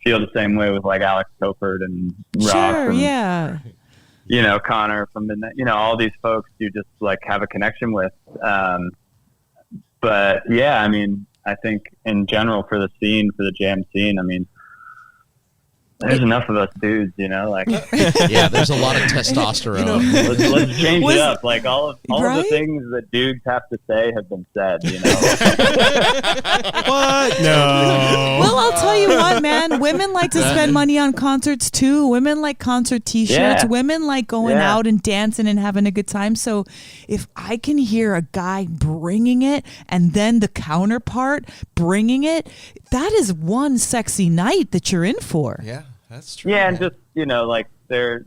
feel the same way with like Alex Topert and Ross and, you know, Connor from Midnight, you know, all these folks you just like have a connection with. But yeah, I mean, I think in general for the scene, for the jam scene, I mean, there's enough of us dudes, you know, like, yeah, there's a lot of testosterone. You know, let's change it up. Like all of the things that dudes have to say have been said, you know. What? No. Well, I'll tell you what, man. Women like to spend money on concerts too. Women like concert T-shirts. Women like going out and dancing and having a good time. So if I can hear a guy bringing it and then the counterpart bringing it, that is one sexy night that you're in for. Yeah, that's true. Yeah, and just, you know, like I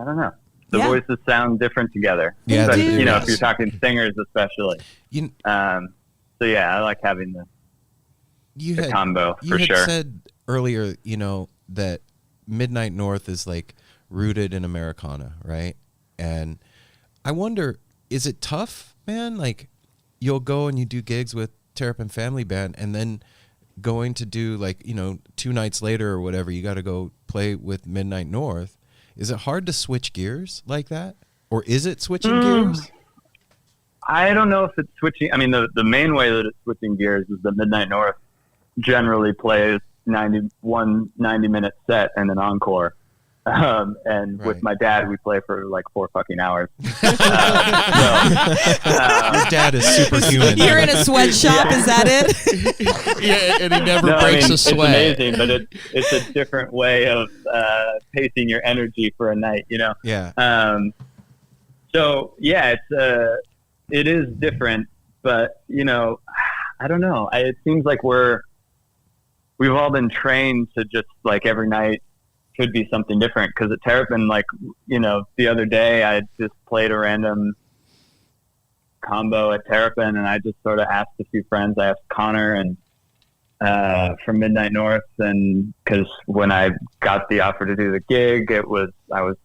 don't know. The voices sound different together. Yeah, especially, you know, if you're talking singers especially. So yeah, I like having the combo for you sure. had said earlier, you know, that Midnight North is like rooted in Americana, right? And I wonder, is it tough, man? Like you'll go and you do gigs with Terrapin Family Band and then going to do like, you know, 2 nights later or whatever, you got to go play with Midnight North. Is it hard to switch gears like that? Or is it switching gears? I don't know if it's switching. I mean, the main way that it's switching gears is that Midnight North generally plays 90-minute set and an encore. And with my dad, we play for like 4 fucking hours. Your dad is superhuman. You're in a sweatshop, is that it? Yeah, and he never breaks a sweat. It's amazing, but it's a different way of pacing your energy for a night, you know? Yeah. So yeah, it is different, but you know, I don't know. It seems like we've all been trained to just like every night could be something different. Because at Terrapin, like, you know, the other day I just played a random combo at Terrapin, and I just sort of asked a few friends. I asked Connor and from Midnight North, and because when I got the offer to do the gig, I was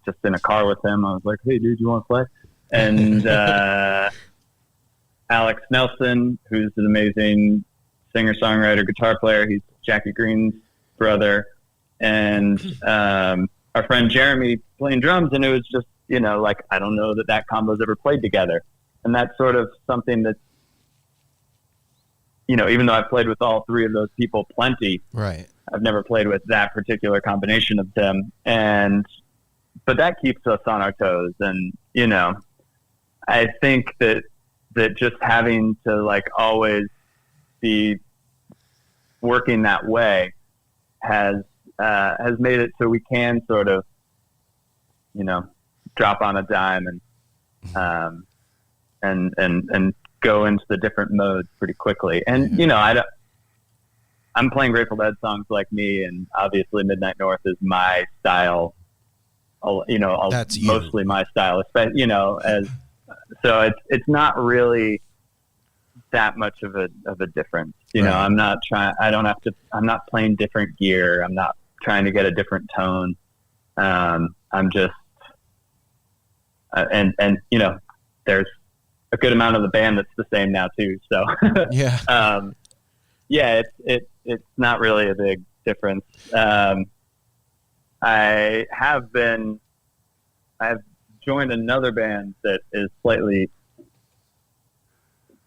just in a car with him. I was like, "Hey, dude, you want to play?" And Alex Nelson, who's an amazing singer-songwriter, guitar player. He's Jackie Green's brother. And our friend Jeremy playing drums, and it was just, you know, like, I don't know that combo's ever played together. And that's sort of something that's, you know, even though I've played with all 3 of those people plenty, right? I've never played with that particular combination of them. But that keeps us on our toes. And, you know, I think that just having to like always be working that way has made it so we can sort of, you know, drop on a dime and and go into the different modes pretty quickly. And I'm playing Grateful Dead songs like me, and obviously Midnight North is my style. That's mostly my style, so it's not really that much of a difference. I'm not playing different gear. I'm not trying to get a different tone. I'm just, there's a good amount of the band that's the same now too. So it's not really a big difference. I've joined another band that is slightly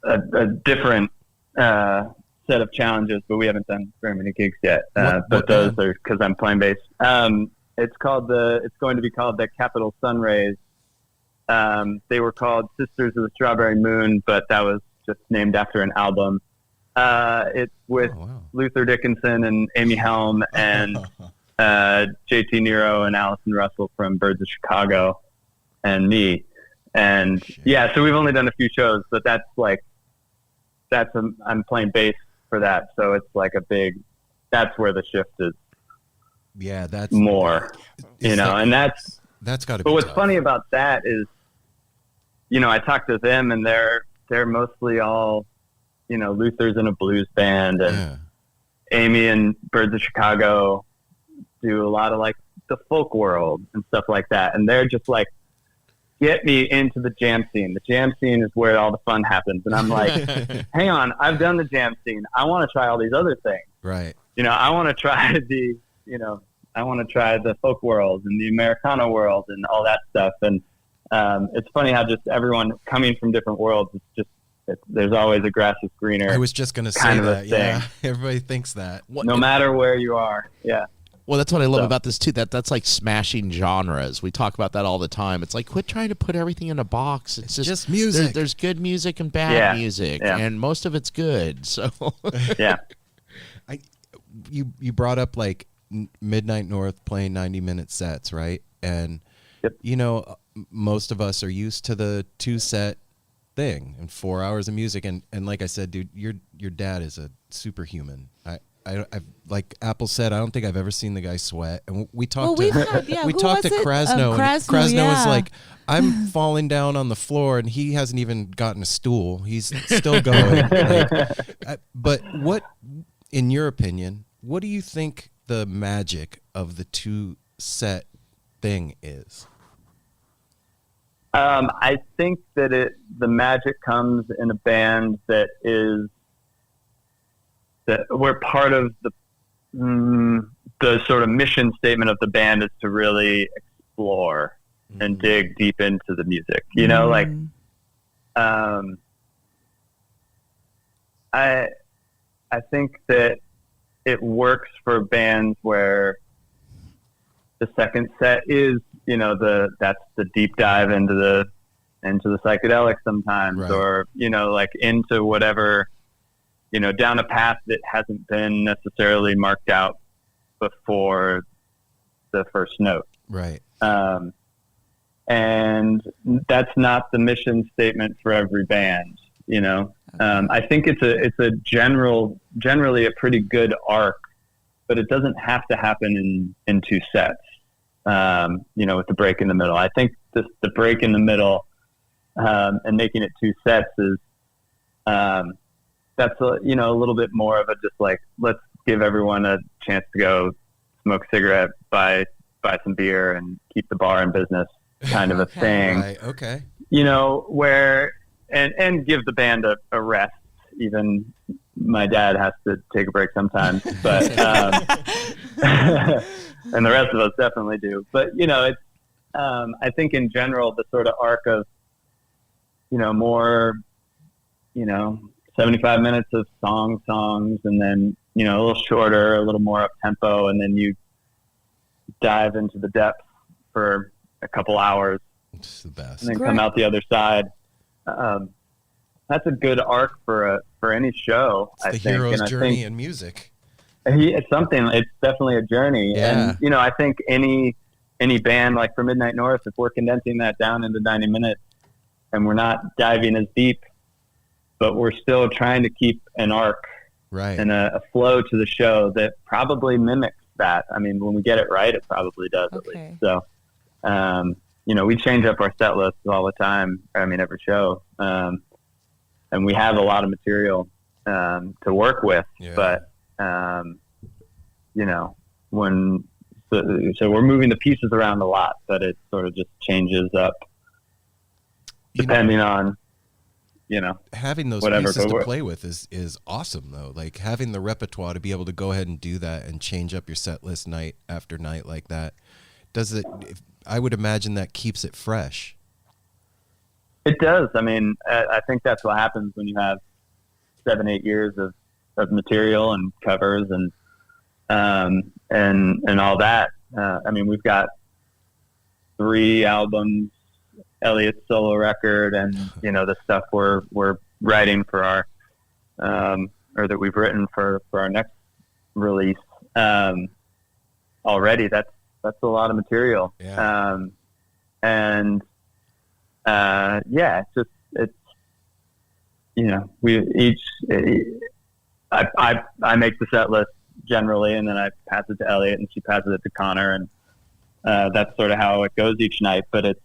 a different set of challenges, but we haven't done very many gigs yet. But those are because I'm playing bass. It's going to be called the Capital Sunrays. They were called Sisters of the Strawberry Moon, but that was just named after an album. It's with Luther Dickinson and Amy Helm and JT Nero and Allison Russell from Birds of Chicago and me. And so we've only done a few shows, but I'm playing bass for that. So it's like that's where the shift is. Yeah, that's more, and that's got to be. But what's tough. funny about that is, I talked to them and they're mostly all, Luther's in a blues band, and Amy and Birds of Chicago do a lot of like the folk world and stuff like that. And they're just like, get me into the jam scene. The jam scene is where all the fun happens. And I'm like, hang on, I've done the jam scene. I want to try all these other things. Right. I want to try I want to try the folk world and the Americana world and all that stuff. And it's funny how just everyone coming from different worlds, there's always a grass is greener. I was just going to say that. Yeah, everybody thinks that. No matter where you are. Yeah. Well, that's what I love about this too. That's like smashing genres. We talk about that all the time. It's like, quit trying to put everything in a box. It's just music. There's good music and bad music, and most of it's good. So yeah. You brought up like Midnight North playing 90-minute sets, right? And most of us are used to the 2-set thing and 4 hours of music. And like I said, dude, your dad is a superhuman. I've like Apple said, I don't think I've ever seen the guy sweat. And we talked to Krasno. Krasno is like, I'm falling down on the floor, and he hasn't even gotten a stool. He's still going. But what, in your opinion, what do you think the magic of the 2-set thing is? I think that the magic comes in a band that we're part of the sort of mission statement of the band is to really explore and dig deep into the music. I think that it works for bands where the second set is, that's the deep dive into the psychedelics sometimes, right. Or, like into whatever, down a path that hasn't been necessarily marked out before the first note. Right. And that's not the mission statement for every band, I think it's generally a pretty good arc, but it doesn't have to happen in 2 sets, with the break in the middle. I think the break in the middle, and making it 2 sets is, that's a little bit more of a just like, let's give everyone a chance to go smoke a cigarette, buy some beer, and keep the bar in business kind of a thing. Right. Okay. Where and give the band a rest. Even my dad has to take a break sometimes, but and the rest of us definitely do. But it's I think in general the sort of arc of more 75 minutes of songs, and then, a little shorter, a little more up tempo, and then you dive into the depths for a couple hours. It's the best. And then come out the other side. That's a good arc for any show. It's the hero's journey in music. It's definitely a journey. Yeah. And, I think any band, like for Midnight North, if we're condensing that down into 90 minutes, we're not diving as deep, but we're still trying to keep an arc Right. and a flow to the show that probably mimics that. I mean, when we get it right, it probably does at Okay. least. So, we change up our set lists all the time. I mean, every show. And we have a lot of material to work with, Yeah. but, so we're moving the pieces around a lot, but it sort of just changes up depending on, having those whatever, pieces but to we're- play with is awesome though. Like having the repertoire to be able to go ahead and do that and change up your set list night after night like that. I would imagine that keeps it fresh. It does. I mean, I think that's what happens when you have 7-8 years of material and covers and all that. I mean, we've got 3 albums, Elliot's solo record, and the stuff we're writing for our or that we've written for our next release already. That's a lot of material. Yeah. We each I make the set list generally, and then I pass it to Elliot, and she passes it to Connor, and that's sort of how it goes each night. But it's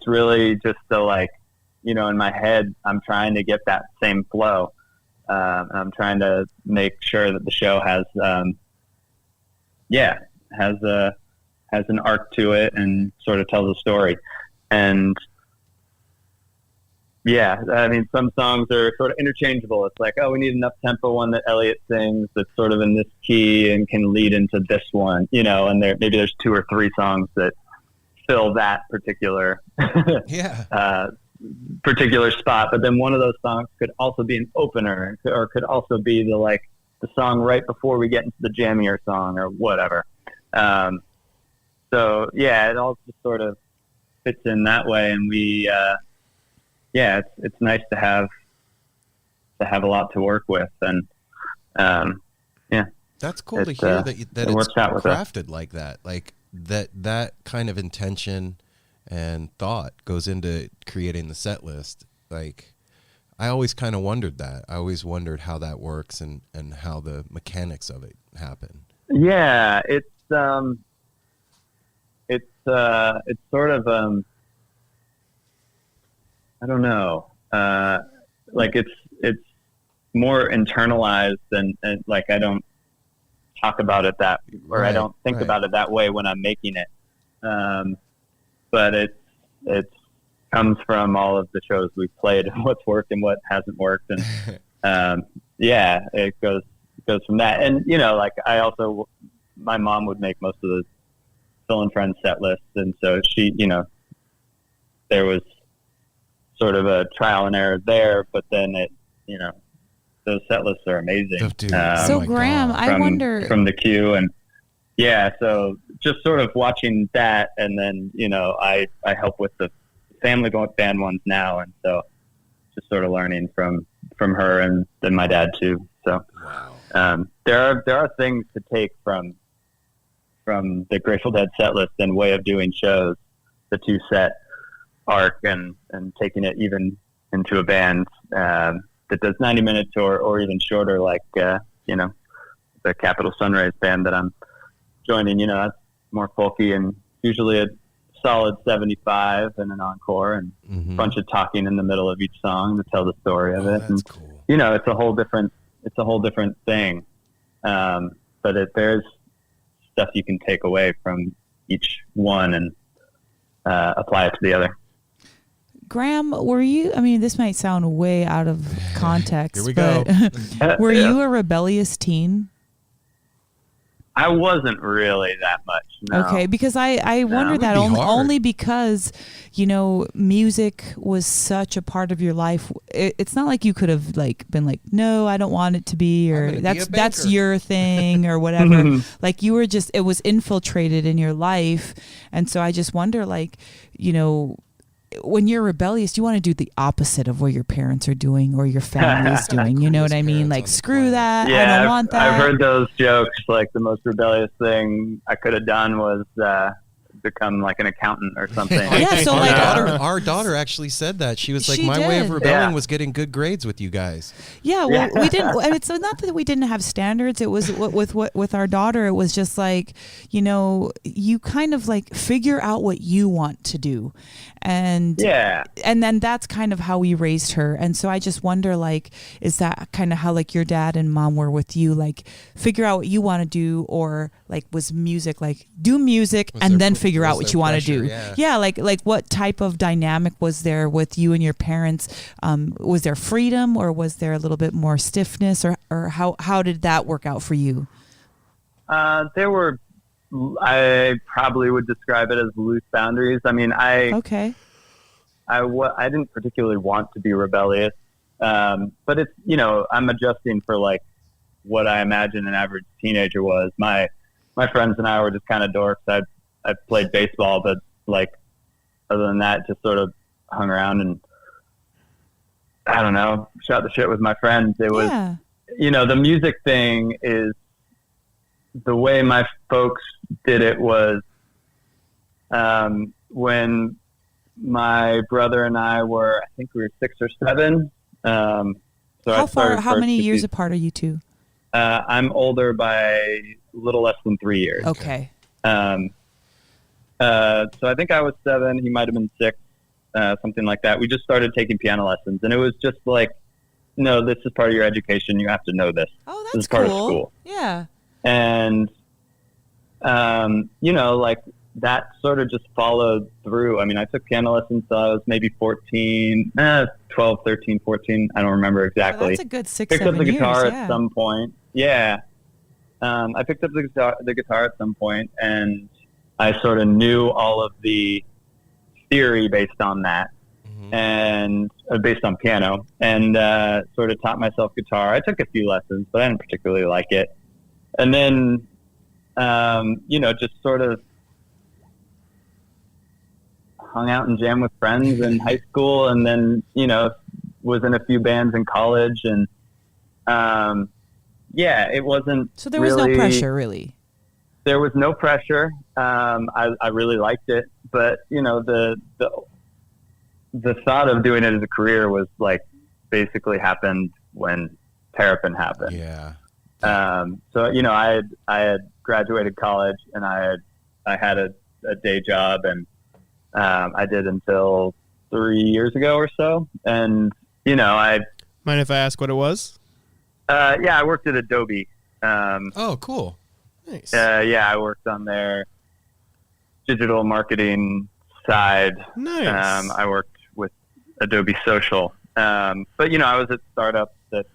really just so in my head, I'm trying to get that same flow. And I'm trying to make sure that the show has an arc to it and sort of tells a story. And I mean, some songs are sort of interchangeable. It's like, oh, we need enough tempo one that Elliot sings that's sort of in this key and can lead into this one, and maybe there's 2 or 3 songs that fill that particular particular spot. But then one of those songs could also be an opener, or could also be the song right before we get into the jammier song or whatever. It all just sort of fits in that way. And we, it's nice to have a lot to work with. And, That's cool to hear that it it's works out with us. crafted like that. Like that kind of intention and thought goes into creating the set list. Like, I always kind of wondered that. I always wondered how that works and how the mechanics of it happen. Yeah, it's sort of I don't know. It's more internalized and I don't talk about it that, or I don't think about it that way when I'm making it. But it comes from all of the shows we've played and what's worked and what hasn't worked. And, it goes from that. And, my mom would make most of the Phil and Friends set lists. And so she, there was sort of a trial and error there, but then those set lists are amazing. Oh, dude. So Graham, I wonder from the queue, and so just sort of watching that, and then I help with the family band ones now, and so just sort of learning from her and then my dad too. So there are things to take from the Grateful Dead set list and way of doing shows, the 2-set arc, and taking it even into a band that does 90 minutes or even shorter, like the Capitol Sunrise band that I'm joining. That's more folky and usually a solid 75 and an encore and a bunch of talking in the middle of each song to tell the story of it. That's and, cool. it's a whole different thing. But there's stuff you can take away from each one and apply it to the other. Graham, were you, I mean, this might sound way out of context, Here we but go. were you a rebellious teen? I wasn't really that much. No. Okay, because I wonder would that be only hard. because, music was such a part of your life. It's not like you could have been like, no, I don't want it to be, or gonna be a that's banker. your thing or whatever. Like you were just, it was infiltrated in your life. And so I just wonder, when you're rebellious, you want to do the opposite of what your parents are doing or your family's doing. You know what I mean? parents on Like, the screw planet. that. I don't want that. I've heard those jokes. Like the most rebellious thing I could have done was become like an accountant or something. Yeah, so like our daughter actually said that. She was like, She my way of did. rebelling Yeah. was getting good grades with you guys. Yeah, well, we didn't. I mean, so not that we didn't have standards. It was with our daughter. It was just like, you know, you kind of like figure out what you want to do, and then that's kind of how we raised her. And so I just wonder, like, is that kind of how like your dad and mom were with you? Like, figure out what you want to do, or like was music like do music Was and there then pr- figure was out what there you want to pressure? do? Yeah. Like what type of dynamic was there with you and your parents? Was there freedom, or was there a little bit more stiffness, or how did that work out for you? There were, I probably would describe it as loose boundaries. I mean, I didn't particularly want to be rebellious, but it's, you know, I'm adjusting for like what I imagine an average teenager was. My friends and I were just kind of dorks. I played baseball, but like other than that, just sort of hung around and I don't know, shot the shit with my friends. It was, you know, the music thing is the way my folks did it was when my brother and I were, I think we were 6 or 7. How many years apart are you two? I'm older by a little less than 3 years. Okay. So I think I was 7. He might have been 6, something like that. We just started taking piano lessons, and it was just like, no, this is part of your education. You have to know this. Oh, this is cool. part of school. Yeah. And, you know, like that sort of just followed through. I mean, I took piano lessons until I was maybe 14, 12, 13, 14. I don't remember exactly. Oh, that's a good 6, picked 7 up the years. guitar Yeah. at some point. Yeah. I picked up the guitar at some point, and I sort of knew all of the theory based on that, and based on piano, and sort of taught myself guitar. I took a few lessons, but I didn't particularly like it. And then, you know, just sort of hung out and jammed with friends in high school, and then, you know, was in a few bands in college, and yeah, it wasn't. So there was no pressure, really. There was no pressure. I really liked it, but you know, the thought of doing it as a career was like basically happened when Terrapin happened. Yeah. So you know, I had graduated college, and I had a day job, and I did until 3 years ago or so, and you know, Mind if I ask what it was? Yeah, I worked at Adobe. Oh, cool. Nice. Yeah, I worked on their digital marketing side. Nice. I worked with Adobe Social. But, you know, I was at startups that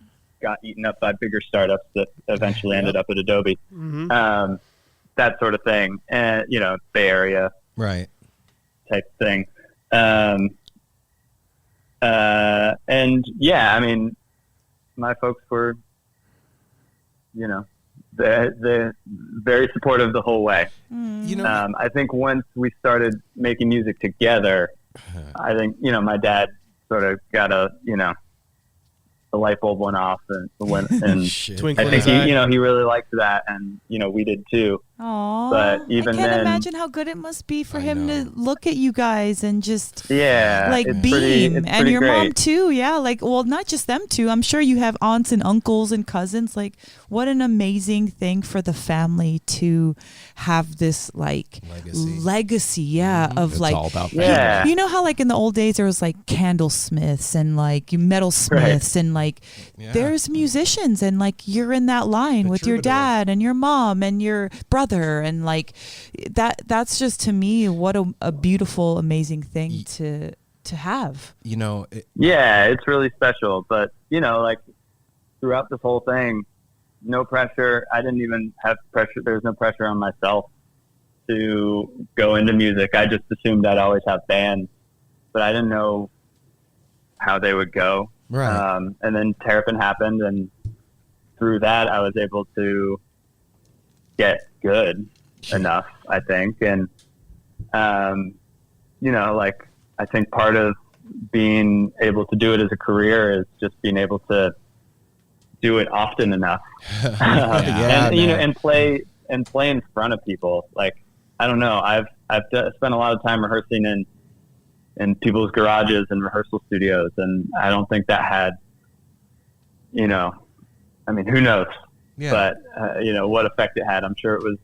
got eaten up by bigger startups that eventually ended up at Adobe. Mm-hmm. That sort of thing. And, you know, Bay Area Right. type thing. And, yeah, I mean, my folks were, you know, they're very supportive the whole way. You know, I think once we started making music together, I think, you know, my dad sort of got the light bulb went off and shit. Twinkle I in think his eye. he really liked that, and you know, we did too. Aww. But even I can't then- imagine how good it must be for I him know. to look at you guys and just Yeah, like it's beam. pretty And your mom great. too. Yeah. Like, well, not just them two. I'm sure you have aunts and uncles and cousins. Like, what an amazing thing for the family to have this like legacy. Yeah. Of It's like, all about Yeah. family. you know how like in the old days there was like candlesmiths and like metalsmiths and like Yeah. there's musicians, and like you're in that line The with your troubadour. dad and your mom and your brother, and like that's just to me what a beautiful, amazing thing to have. You know, Yeah, it's really special. But you know, like throughout this whole thing, no pressure. I didn't even have pressure. There was no pressure on myself to go into music. I just assumed I'd always have bands, but I didn't know how they would go. right. And then Terrapin happened, and through that, I was able to get good enough, I think. And, you know, like, I think part of being able to do it as a career is just being able to do it often enough. Yeah, and, you know, man. and play in front of people. Like, I don't know. I've spent a lot of time rehearsing in people's garages and rehearsal studios, and I don't think that had, you know, I mean, who knows? Yeah. But you know what effect it had. I'm sure it was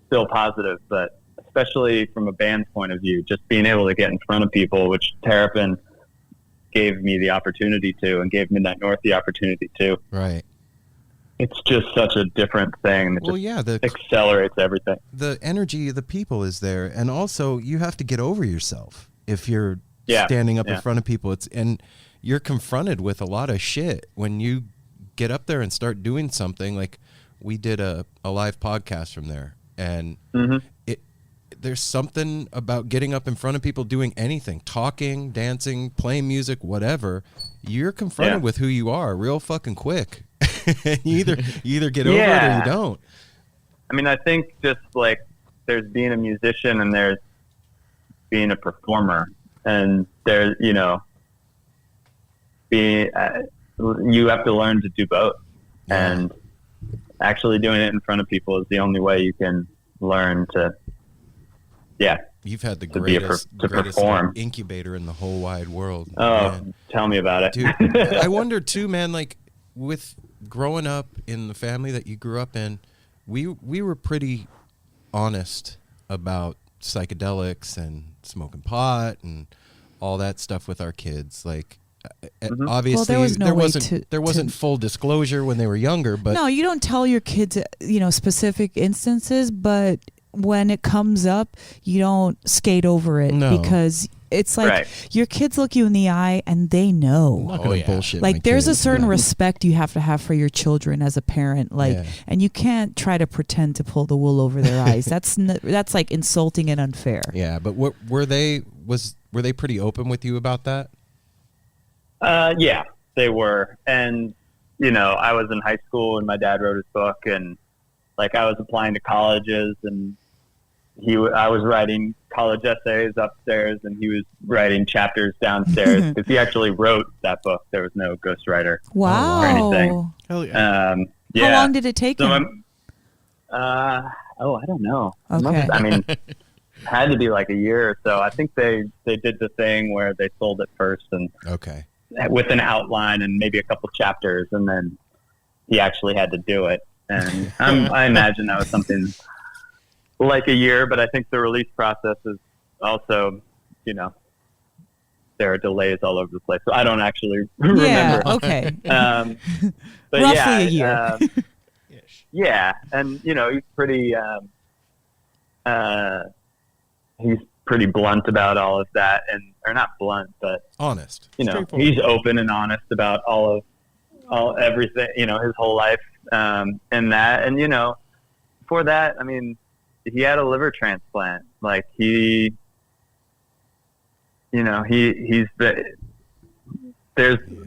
still positive, but especially from a band's point of view, just being able to get in front of people, which Terrapin gave me the opportunity to, and gave Midnight North the opportunity to. Right. It's just such a different thing. It just accelerates everything. The energy of the people is there, and also you have to get over yourself if you're standing up in front of people. And you're confronted with a lot of shit when you get up there and start doing something. Like we did a live podcast from there, and there's something about getting up in front of people, doing anything, talking, dancing, playing music, whatever. You're confronted with who you are real fucking quick. you either get over it or you don't. I mean, I think just like there's being a musician and there's being a performer, and there's, you know, you have to learn to do both. And actually doing it in front of people is the only way you can learn to, You've had the greatest perform. Incubator in the whole wide world. Oh, man. Tell me about it. Dude, I wonder too, man, like with growing up in the family that you grew up in, we were pretty honest about psychedelics and smoking pot and all that stuff with our kids. Like obviously there wasn't full disclosure when they were younger, but no, you don't tell your kids, you know, specific instances, but when it comes up, you don't skate over it because it's like your kids look you in the eye and they know. I'm not gonna bullshit. Like there's a certain respect you have to have for your children as a parent, like, and you can't try to pretend to pull the wool over their eyes. That's like insulting and unfair. Yeah, but were they pretty open with you about that? Yeah, they were. And you know, I was in high school and my dad wrote his book, and like I was applying to colleges, and I was writing college essays upstairs, and he was writing chapters downstairs because he actually wrote that book. There was no ghostwriter or anything. Hell yeah. How long did it take him? I don't know. Okay. I mean, it had to be like a year or so. I think they did the thing where they sold it first and with an outline and maybe a couple chapters, and then he actually had to do it. And I imagine that was something like a year, but I think the release process is also, you know, there are delays all over the place. So I don't actually remember. Yeah, okay. But roughly a year. Yeah, and you know, he's pretty blunt about all of that, or not blunt, but honest. You know, he's open and honest about everything, you know, his whole life, and that, and you know, before that, I mean, he had a liver transplant. Like he's there's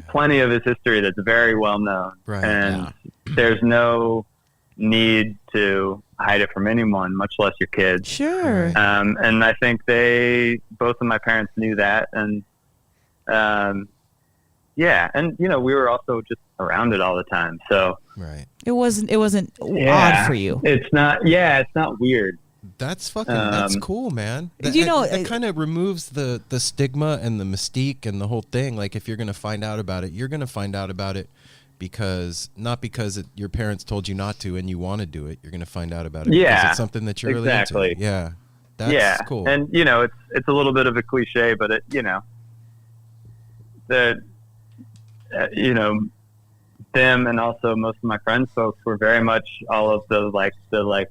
plenty of his history that's very well known, and there's no need to hide it from anyone, much less your kids. Sure. And I think both of my parents knew that, and and you know, we were also just around it all the time, so it wasn't odd for you. It's not weird. That's that's cool, man. That kind of removes the stigma and the mystique and the whole thing. Like if you're going to find out about it, you're going to find out about it not because your parents told you not to and you want to do it. You're going to find out about it because it's something that you're really into. Yeah. That's cool. And you know, it's a little bit of a cliche, but it, you know, you know, them and also most of my friends folks were very much all of the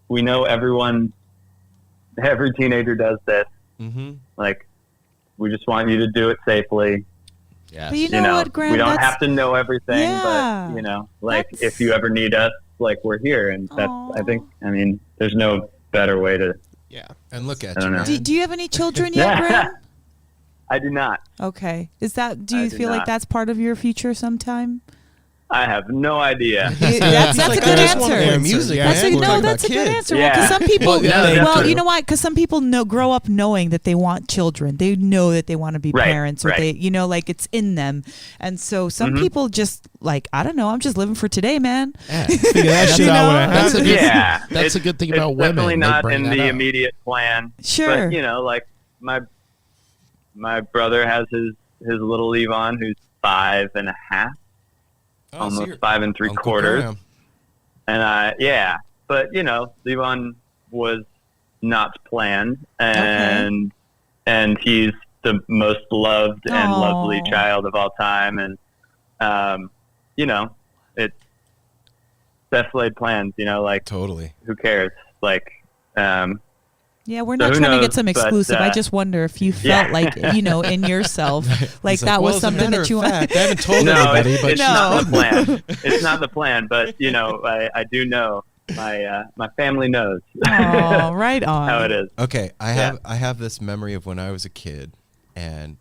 we know every teenager does this. Like, we just want you to do it safely. Yeah. But you know what, Graham? We don't have to know everything, but you know, like if you ever need us, like we're here, and that's. I mean, there's no better way to. Yeah, and look at you. Do you have any children yet, Graham? I do not. Okay. Do you feel like that's part of your future sometime? I have no idea. That's a good answer. Music, Yeah, man. That's a good answer. Yeah. Because some people, Well, you know why? Because some people grow up knowing that they want children. They know that they want to be parents, or they, like it's in them. And so some people just like, I don't know, I'm just living for today, man. Yeah. Figure that shit out when I have it. That's a good thing about it's women. Definitely They not bring in that the up. immediate plan. Sure. But like my brother has his little Levon, who's 5.5. Almost 5 3/4, Graham. and but Levon was not planned, and he's the most loved and lovely child of all time, and it's best laid plans, like Totally. who cares, like Yeah, we're So not who trying to knows, get some but, exclusive. I just wonder if you felt like, in yourself, like He's that was "Well, as a something matter that of you fact, I haven't told no, anybody, it's but not the plan. It's not the plan, but I do know my family knows Oh, right on. how it is. okay, I have this memory of when I was a kid, and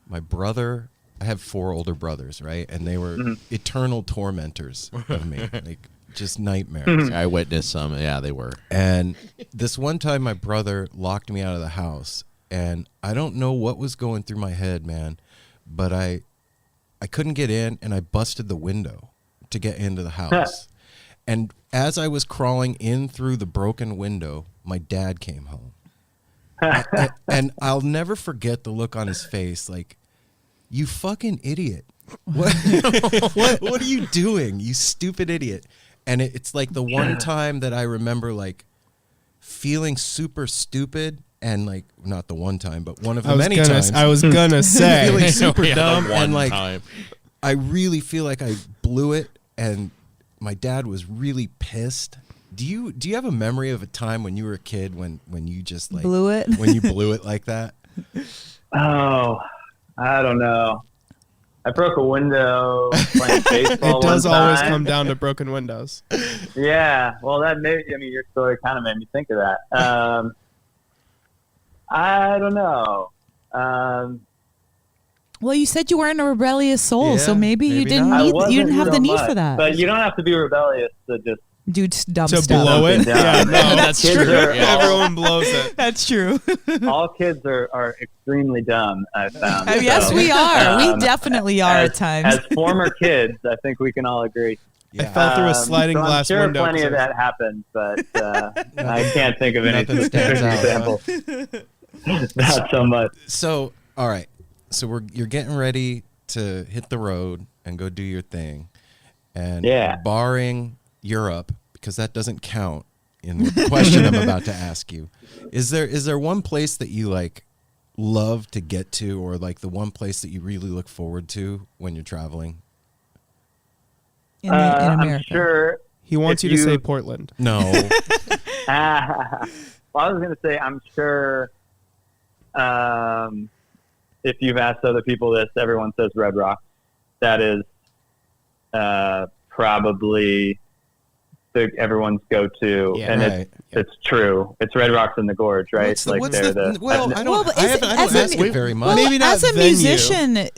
my brother. I have 4 older brothers, right, and they were eternal tormentors of me, like just nightmares. I witnessed some. Yeah, they were. And this one time, my brother locked me out of the house, and I don't know what was going through my head, man, but I couldn't get in, and I busted the window to get into the house. And as I was crawling in through the broken window, my dad came home. And I'll never forget the look on his face, like, you fucking idiot. What are you doing, you stupid idiot? And it's like the one time that I remember, like, feeling super stupid, and like, not the one time, but one of the many times. I was gonna say. Feeling super Yeah, the dumb, one and like, time. I really feel like I blew it, and my dad was really pissed. Do you have a memory of a time when you were a kid when you just like Blew it? when you blew it like that? Oh, I don't know. I broke a window playing baseball. It does one always time. come down to broken windows. Yeah, well, your story kind of made me think of that. I don't know. Well, you said you weren't a rebellious soul, so Yeah, maybe you maybe didn't not. need, I you didn't wasn't have the real need much, for that. But you don't have to be rebellious to just Do dumb To stuff. blow it? down. Yeah, no, That's Kids true. are Yeah. Everyone blows it. That's true. all kids are extremely dumb, I found. Yes, So, we are. We um, definitely are as, at times. As former kids, I think we can all agree. I fell through a sliding so glass I'm sure window. plenty of 'cause I that happens, but I can't think of any Nothing specific stands out, examples. Not so much. So, all right. So you're getting ready to hit the road and go do your thing. And barring Europe, because that doesn't count in the question I'm about to ask you, is there one place that you like love to get to, or like the one place that you really look forward to when you're traveling? in America. I'm sure. He wants if you to say Portland. No. Well, I was going to say, I'm sure if you've asked other people this, everyone says Red Rock. That is probably everyone's go-to, Yeah. and it's true. It's Red Rocks in the Gorge, right? What's the, well, I don't, but I is haven't, it- I don't as a- ask it very much. Well, Maybe not as a venue. musician,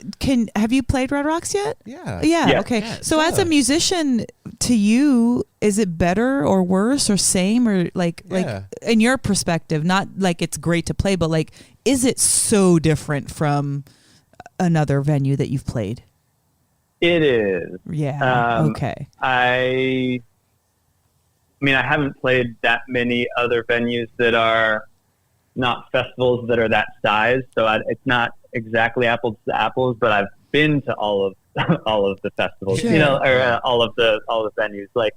have you played Red Rocks yet? Yeah. Yeah. Yeah. Okay. Yeah, So as a musician, to you, is it better or worse or same, or like in your perspective? Not like it's great to play, but like, is it so different from another venue that you've played? It is. Yeah. Okay. I mean, I haven't played that many other venues that are not festivals that are that size, so it's not exactly apples to apples. But I've been to all of the festivals, Sure. or all of the venues. Like,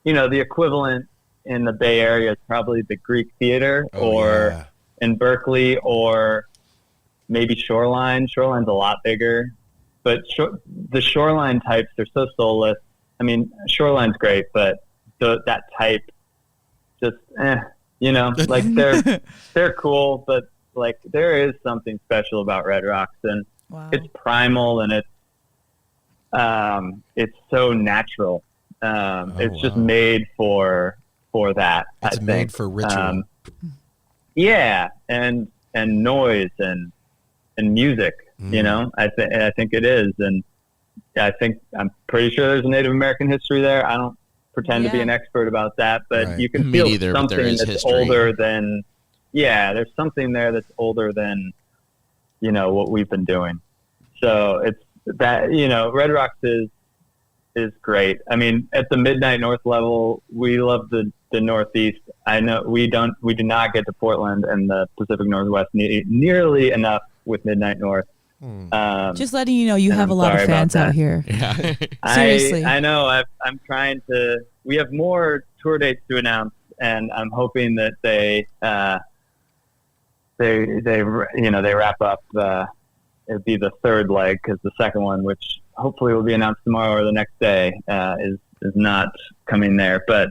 the equivalent in the Bay Area is probably the Greek Theater, or in Berkeley, or maybe Shoreline. Shoreline's a lot bigger, but the Shoreline types are so soulless. I mean, Shoreline's great, but that type, just like they're cool, but like there is something special about Red Rocks, and Wow. it's primal, and it's so natural. It's just made for that. It's I made think. for ritual. Yeah, and noise and music. I think it is, and I'm pretty sure there's a Native American history there. I don't pretend to be an expert about that, but Right. you can Me feel neither, but there something is that's history. older than, there's something there that's older than, what we've been doing. So it's that, Red Rocks is great. I mean, at the Midnight North level, we love the Northeast. I know we do not get to Portland and the Pacific Northwest nearly enough with Midnight North. Just letting you know, you have a lot of fans out here. Yeah. Seriously. I know. I'm trying to. We have more tour dates to announce, and I'm hoping that they wrap up. It'd be the third leg, because the second one, which hopefully will be announced tomorrow or the next day, is not coming there. But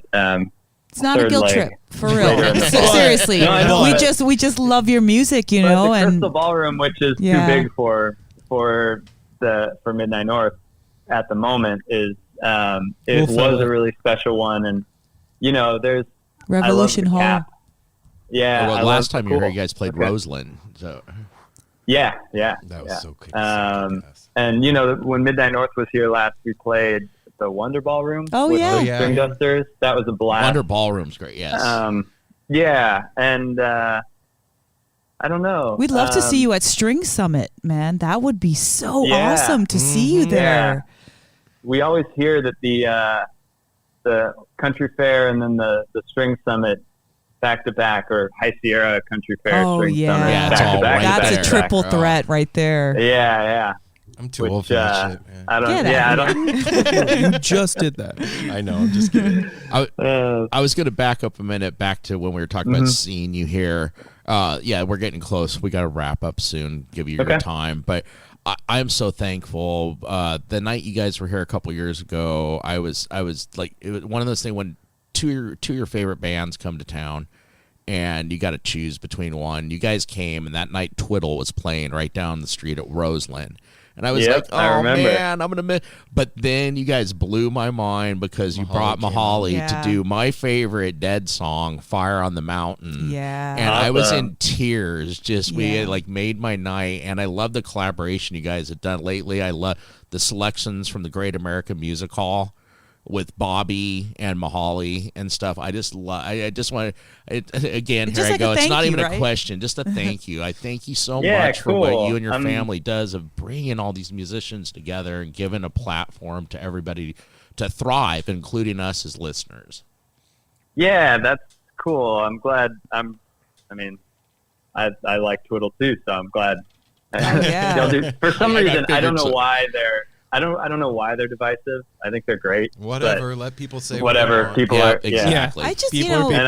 it's not a guilt leg trip, for real. later in the fall. Seriously, No, I know, we just love your music, but know, the and Crystal Ballroom, which is too big for Midnight North at the moment, is it was a really special one, and there's Revolution I love the Hall. cap. Yeah, Well, I last love time the you were here, cool. you guys played Okay. Roseland. So Yeah. That was so kick ass. And when Midnight North was here last, we played the Wonder Ballroom. Oh, with yeah. the Yeah. String Dusters. That was a blast. Wonder Ballroom's great. Yes. Yeah, and I don't know. We'd love to see you at String Summit, man. That would be so Yeah. awesome to see you there. We always hear that the Country Fair and then the String Summit back to back, or High Sierra Country Fair. Oh, String yeah. Summit Yeah, back it's all to back. right That's there. a triple Oh. threat right there. Yeah. I'm too old for that shit, man. I don't. Get Yeah, I out don't. You just did that. I know. I'm just kidding. I was going to back up a minute back to when we were talking Mm-hmm. about seeing you here. Yeah, we're getting close. We got to wrap up soon. Give you your Okay. time, but I'm so thankful. The night you guys were here a couple years ago, I was like, it was one of those things when two of your favorite bands come to town, and you got to choose between one. You guys came, and that night Twiddle was playing right down the street at Roseland. And I was Yep, like, I oh, remember. man, I'm going to miss. But then you guys blew my mind because you brought Mahali Yeah. to do my favorite Dead song, Fire on the Mountain. Yeah. And I was in Awesome. tears. We Yeah. like made my night. And I love the collaboration you guys have done lately. I love the selections from the Great American Music Hall with Bobby and Mahali and stuff. I just love. I just want to. Again, Just here I like a go. It's thank not you, even right? a question. Just a thank you. I thank you so Yeah, much for what cool. you and your family does of bringing all these musicians together and giving a platform to everybody to thrive, including us as listeners. Yeah, that's cool. I'm glad. I like Twiddle too, so I'm glad. yeah. They'll do- for some I reason, I don't figured know so. why they're. I don't know why they're divisive. I think they're great. Whatever. Let people say Whatever. People Yeah, are. Yeah. exactly. I just, People you are know, people.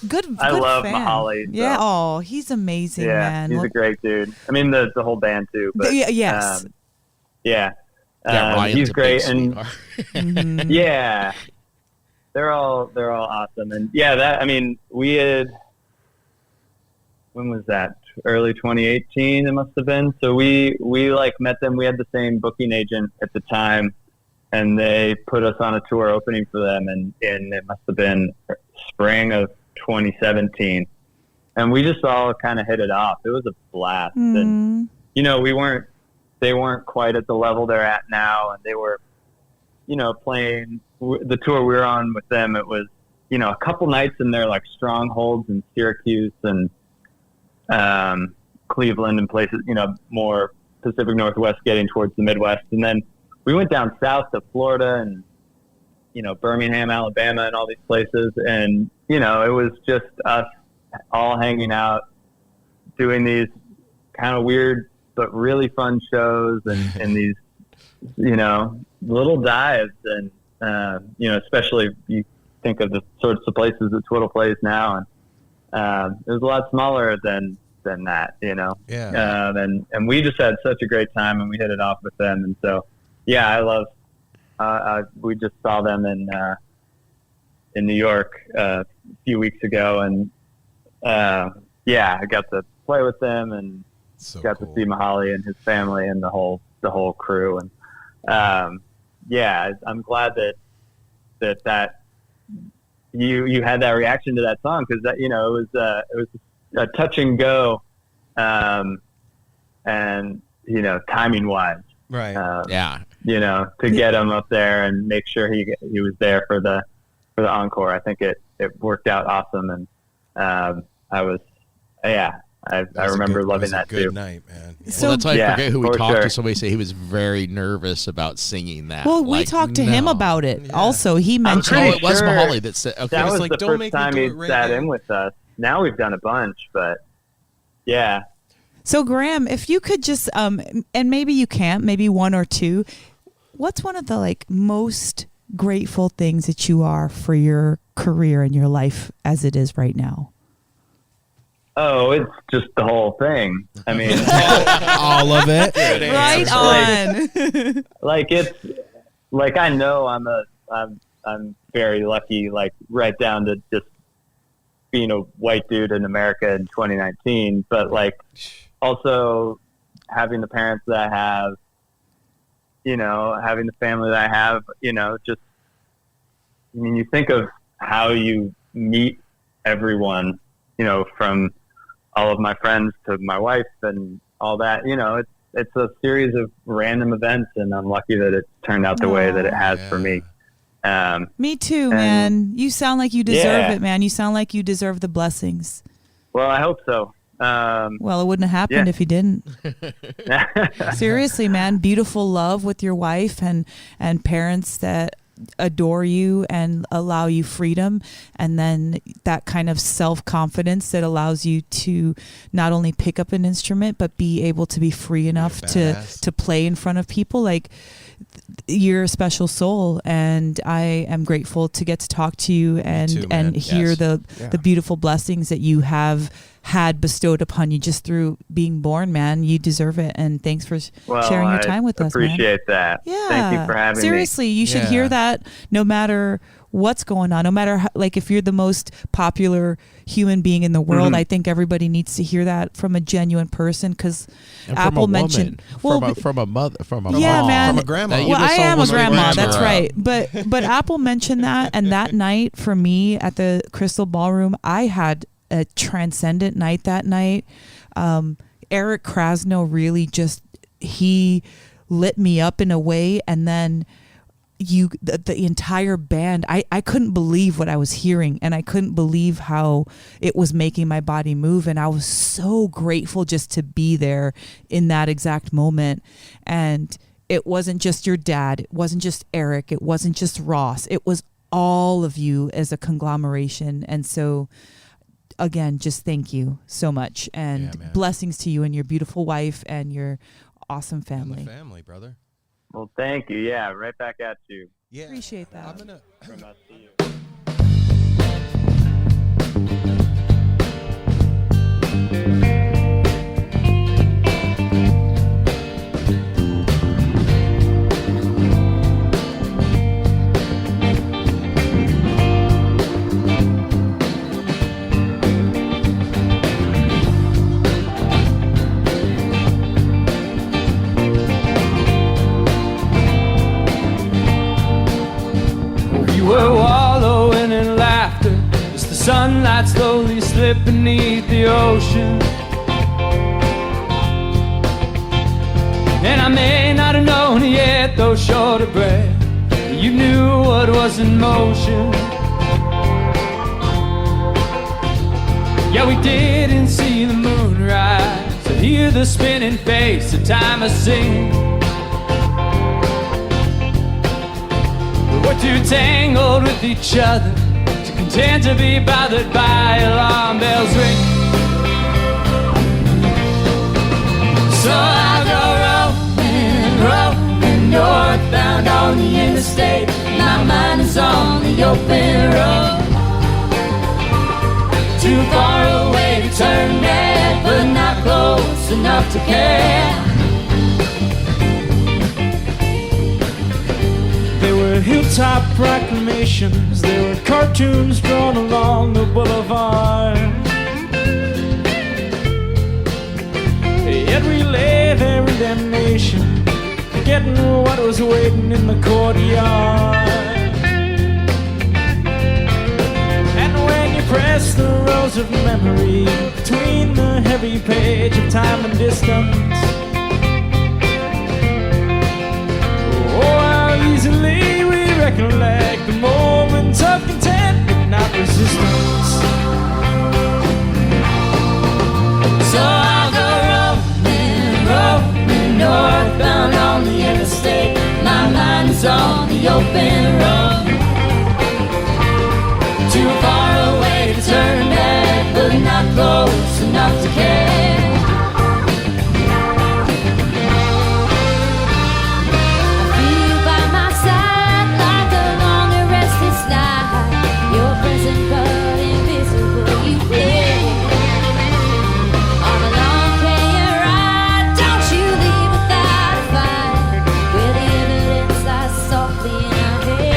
And good I love fan. Mahali, so- Yeah. Oh, he's amazing, Yeah, man. he's Well, a great dude. I mean, the whole band too. But yes. yeah, Yeah, Ryan's he's a great, big and sweetheart. Mhm. yeah, they're all awesome, and yeah, we had. When was that? Early 2018, it must have been. So we like met them. We had the same booking agent at the time, and they put us on a tour opening for them, and it must have been spring of 2017, and we just all kind of hit it off. It was a blast, and they weren't quite at the level they're at now, and they were, playing the tour we were on with them. It was, a couple nights in their like strongholds in Syracuse and Cleveland and places, more Pacific Northwest getting towards the Midwest. And then we went down south to Florida and, Birmingham, Alabama and all these places. And, it was just us all hanging out, doing these kind of weird but really fun shows and these, little dives. And, especially you think of the sorts of places that Twiddle plays now. And it was a lot smaller than that, Yeah. and we just had such a great time, and we hit it off with them. And so, yeah, I love. We just saw them in New York a few weeks ago, and I got to play with them and got to see Mahali and his family and the whole crew. And I'm glad that you had that reaction to that song, because it was a touch and go, and timing wise. Right. Yeah. to get him up there and make sure he was there for the encore. I think it worked out awesome, and I remember loving that good too. Night, man. Yeah. Well, that's why I forget who we for talked sure. to. Somebody said he was very nervous about singing that. Well, we talked to him about it. Yeah. Also, he mentioned pretty it was sure Mahaly that said, okay, That it's was like, the don't first make me time do he it right sat now. in with us. Now we've done a bunch, but yeah. So, Graham, if you could just, and maybe you can't, maybe one or two, what's one of the most grateful things that you are for your career and your life as it is right now? Oh, it's just the whole thing. I mean, All of it. Right on. it's I know I'm very lucky, right down to just being a white dude in America in 2019, but also having the parents that I have, having the family that I have, just, you think of how you meet everyone, from all of my friends to my wife and all that, it's a series of random events, and I'm lucky that it turned out the way that it has for me. Me too, man. You sound like you deserve Yeah. it, man. You sound like you deserve the blessings. Well, I hope so. Well, it wouldn't have happened if you didn't. Seriously, man. Beautiful love with your wife and parents that adore you and allow you freedom, and then that kind of self-confidence that allows you to not only pick up an instrument but be able to be free enough to play in front of people. You're a special soul, and I am grateful to get to talk to you and hear the beautiful blessings that you have had bestowed upon you just through being born, man. You deserve it, and thanks for sharing your time with us, man. Appreciate that. Yeah. Thank you for having me. Seriously, you should hear that no matter what's going on, no matter how, if you're the most popular human being in the world, I think everybody needs to hear that from a genuine person, because Apple mentioned from a mother, from a yeah, mom, man. From a grandma. That you Well, I just am a almost grandma. went That's to, right. But Apple mentioned that, and that night for me at the Crystal Ballroom, I had a transcendent night that night. Eric Krasno really he lit me up in a way, and then the entire band, I couldn't believe what I was hearing, and I couldn't believe how it was making my body move, and I was so grateful just to be there in that exact moment. And it wasn't just your dad, it wasn't just Eric, it wasn't just Ross, it was all of you as a conglomeration. And so again, just thank you so much, and blessings to you and your beautiful wife and your awesome family. And the family, brother. Well, thank you. Yeah, right back at you. Yeah. Appreciate that. From us to you. We're wallowing in laughter as the sunlight slowly slipped beneath the ocean. And I may not have known it yet, though short of breath, you knew what was in motion. Yeah, we didn't see the moon rise or hear the spinning face of time a sing. We're too tangled with each other, too content to be bothered by alarm bells ring. So I go rolling northbound on the interstate. My mind is on the open road, too far away to turn back, but not close enough to care. There were hilltop proclamations, there were cartoons drawn along the boulevard. Yet we lay there in damnation, forgetting what was waiting in the courtyard. And when you press the rose of memory between the heavy page of time and distance, lines on the open road. Too far away to turn back, but not close enough to care. I feel you by my side like a long and restless night. You're present but invisible, you play. On a long plane ride, don't you leave without a fight. Where the evidence lies softly in our heads.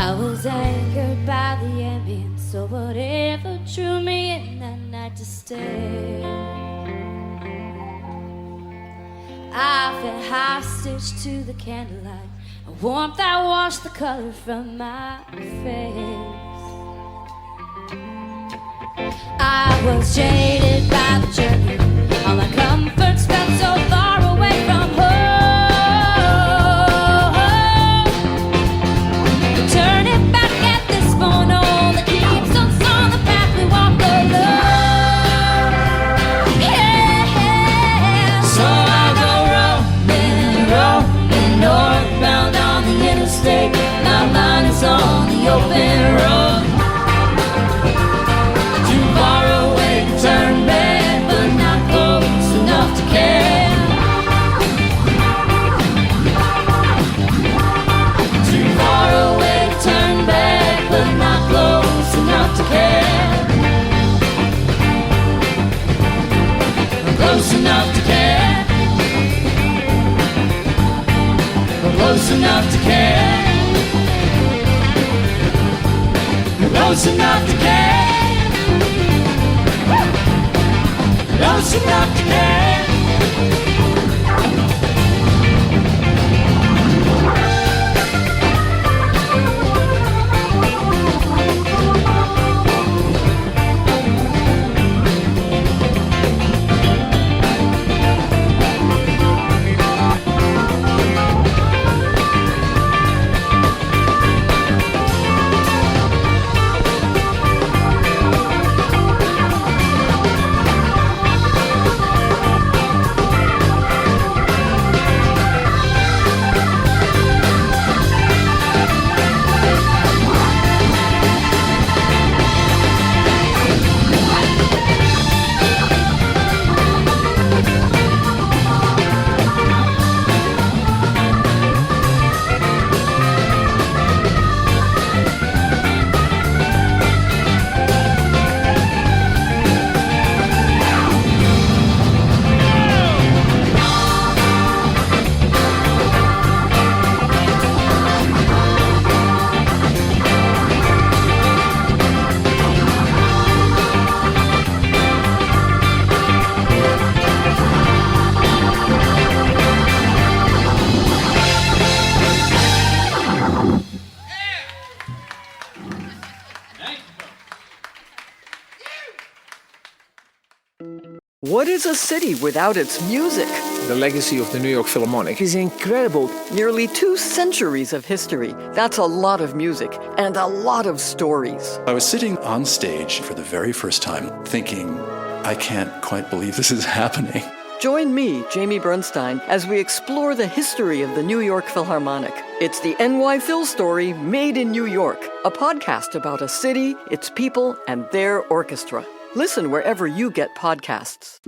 I was anchored by the ambience, so whatever drew me in that night to stay, I fell hostage to the candlelight, a warmth that washed the color from my face. I was jaded by the journey, all my comforts felt so far away from home. Turning back at this phone, all that keeps us on the path we walk alone. Yeah. So I go roaming northbound on the interstate. My mind is on the open road. Too far away to turn back, but not close enough to care. Too far away to turn back, but not close enough to care. Close enough to care. Close enough to care. Close enough to care. Close enough to care. What is a city without its music? The legacy of the New York Philharmonic is incredible. Nearly 2 centuries of history. That's a lot of music and a lot of stories. I was sitting on stage for the very first time thinking, I can't quite believe this is happening. Join me, Jamie Bernstein, as we explore the history of the New York Philharmonic. It's the NY Phil Story Made in New York, a podcast about a city, its people, and their orchestra. Listen wherever you get podcasts.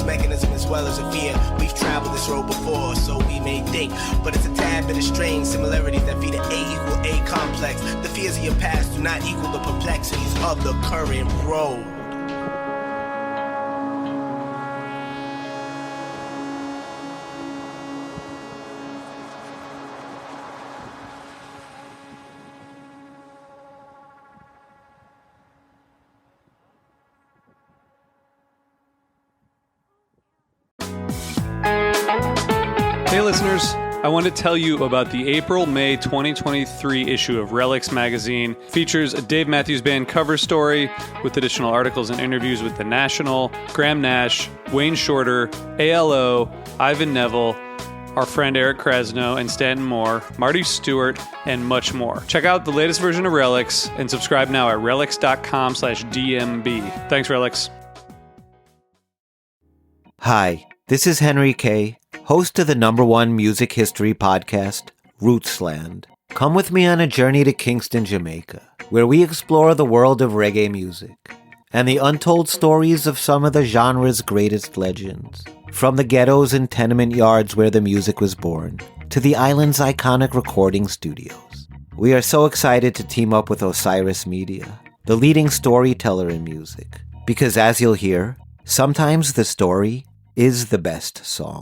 Mechanism as well as a fear. We've traveled this road before, so we may think, but it's a tad bit of strange similarities that feed an A equal A complex. The fears of your past do not equal the perplexities of the current road. Hey listeners, I want to tell you about the April-May 2023 issue of Relics magazine. Features a Dave Matthews Band cover story with additional articles and interviews with The National, Graham Nash, Wayne Shorter, ALO, Ivan Neville, our friend Eric Krasno and Stanton Moore, Marty Stewart, and much more. Check out the latest version of Relics and subscribe now at relics.com/DMB. Thanks, Relics. Hi, this is Henry Kay, host of the #1 music history podcast, Rootsland. Come with me on a journey to Kingston, Jamaica, where we explore the world of reggae music and the untold stories of some of the genre's greatest legends. From the ghettos and tenement yards where the music was born, to the island's iconic recording studios. We are so excited to team up with Osiris Media, the leading storyteller in music, because as you'll hear, sometimes the story is the best song.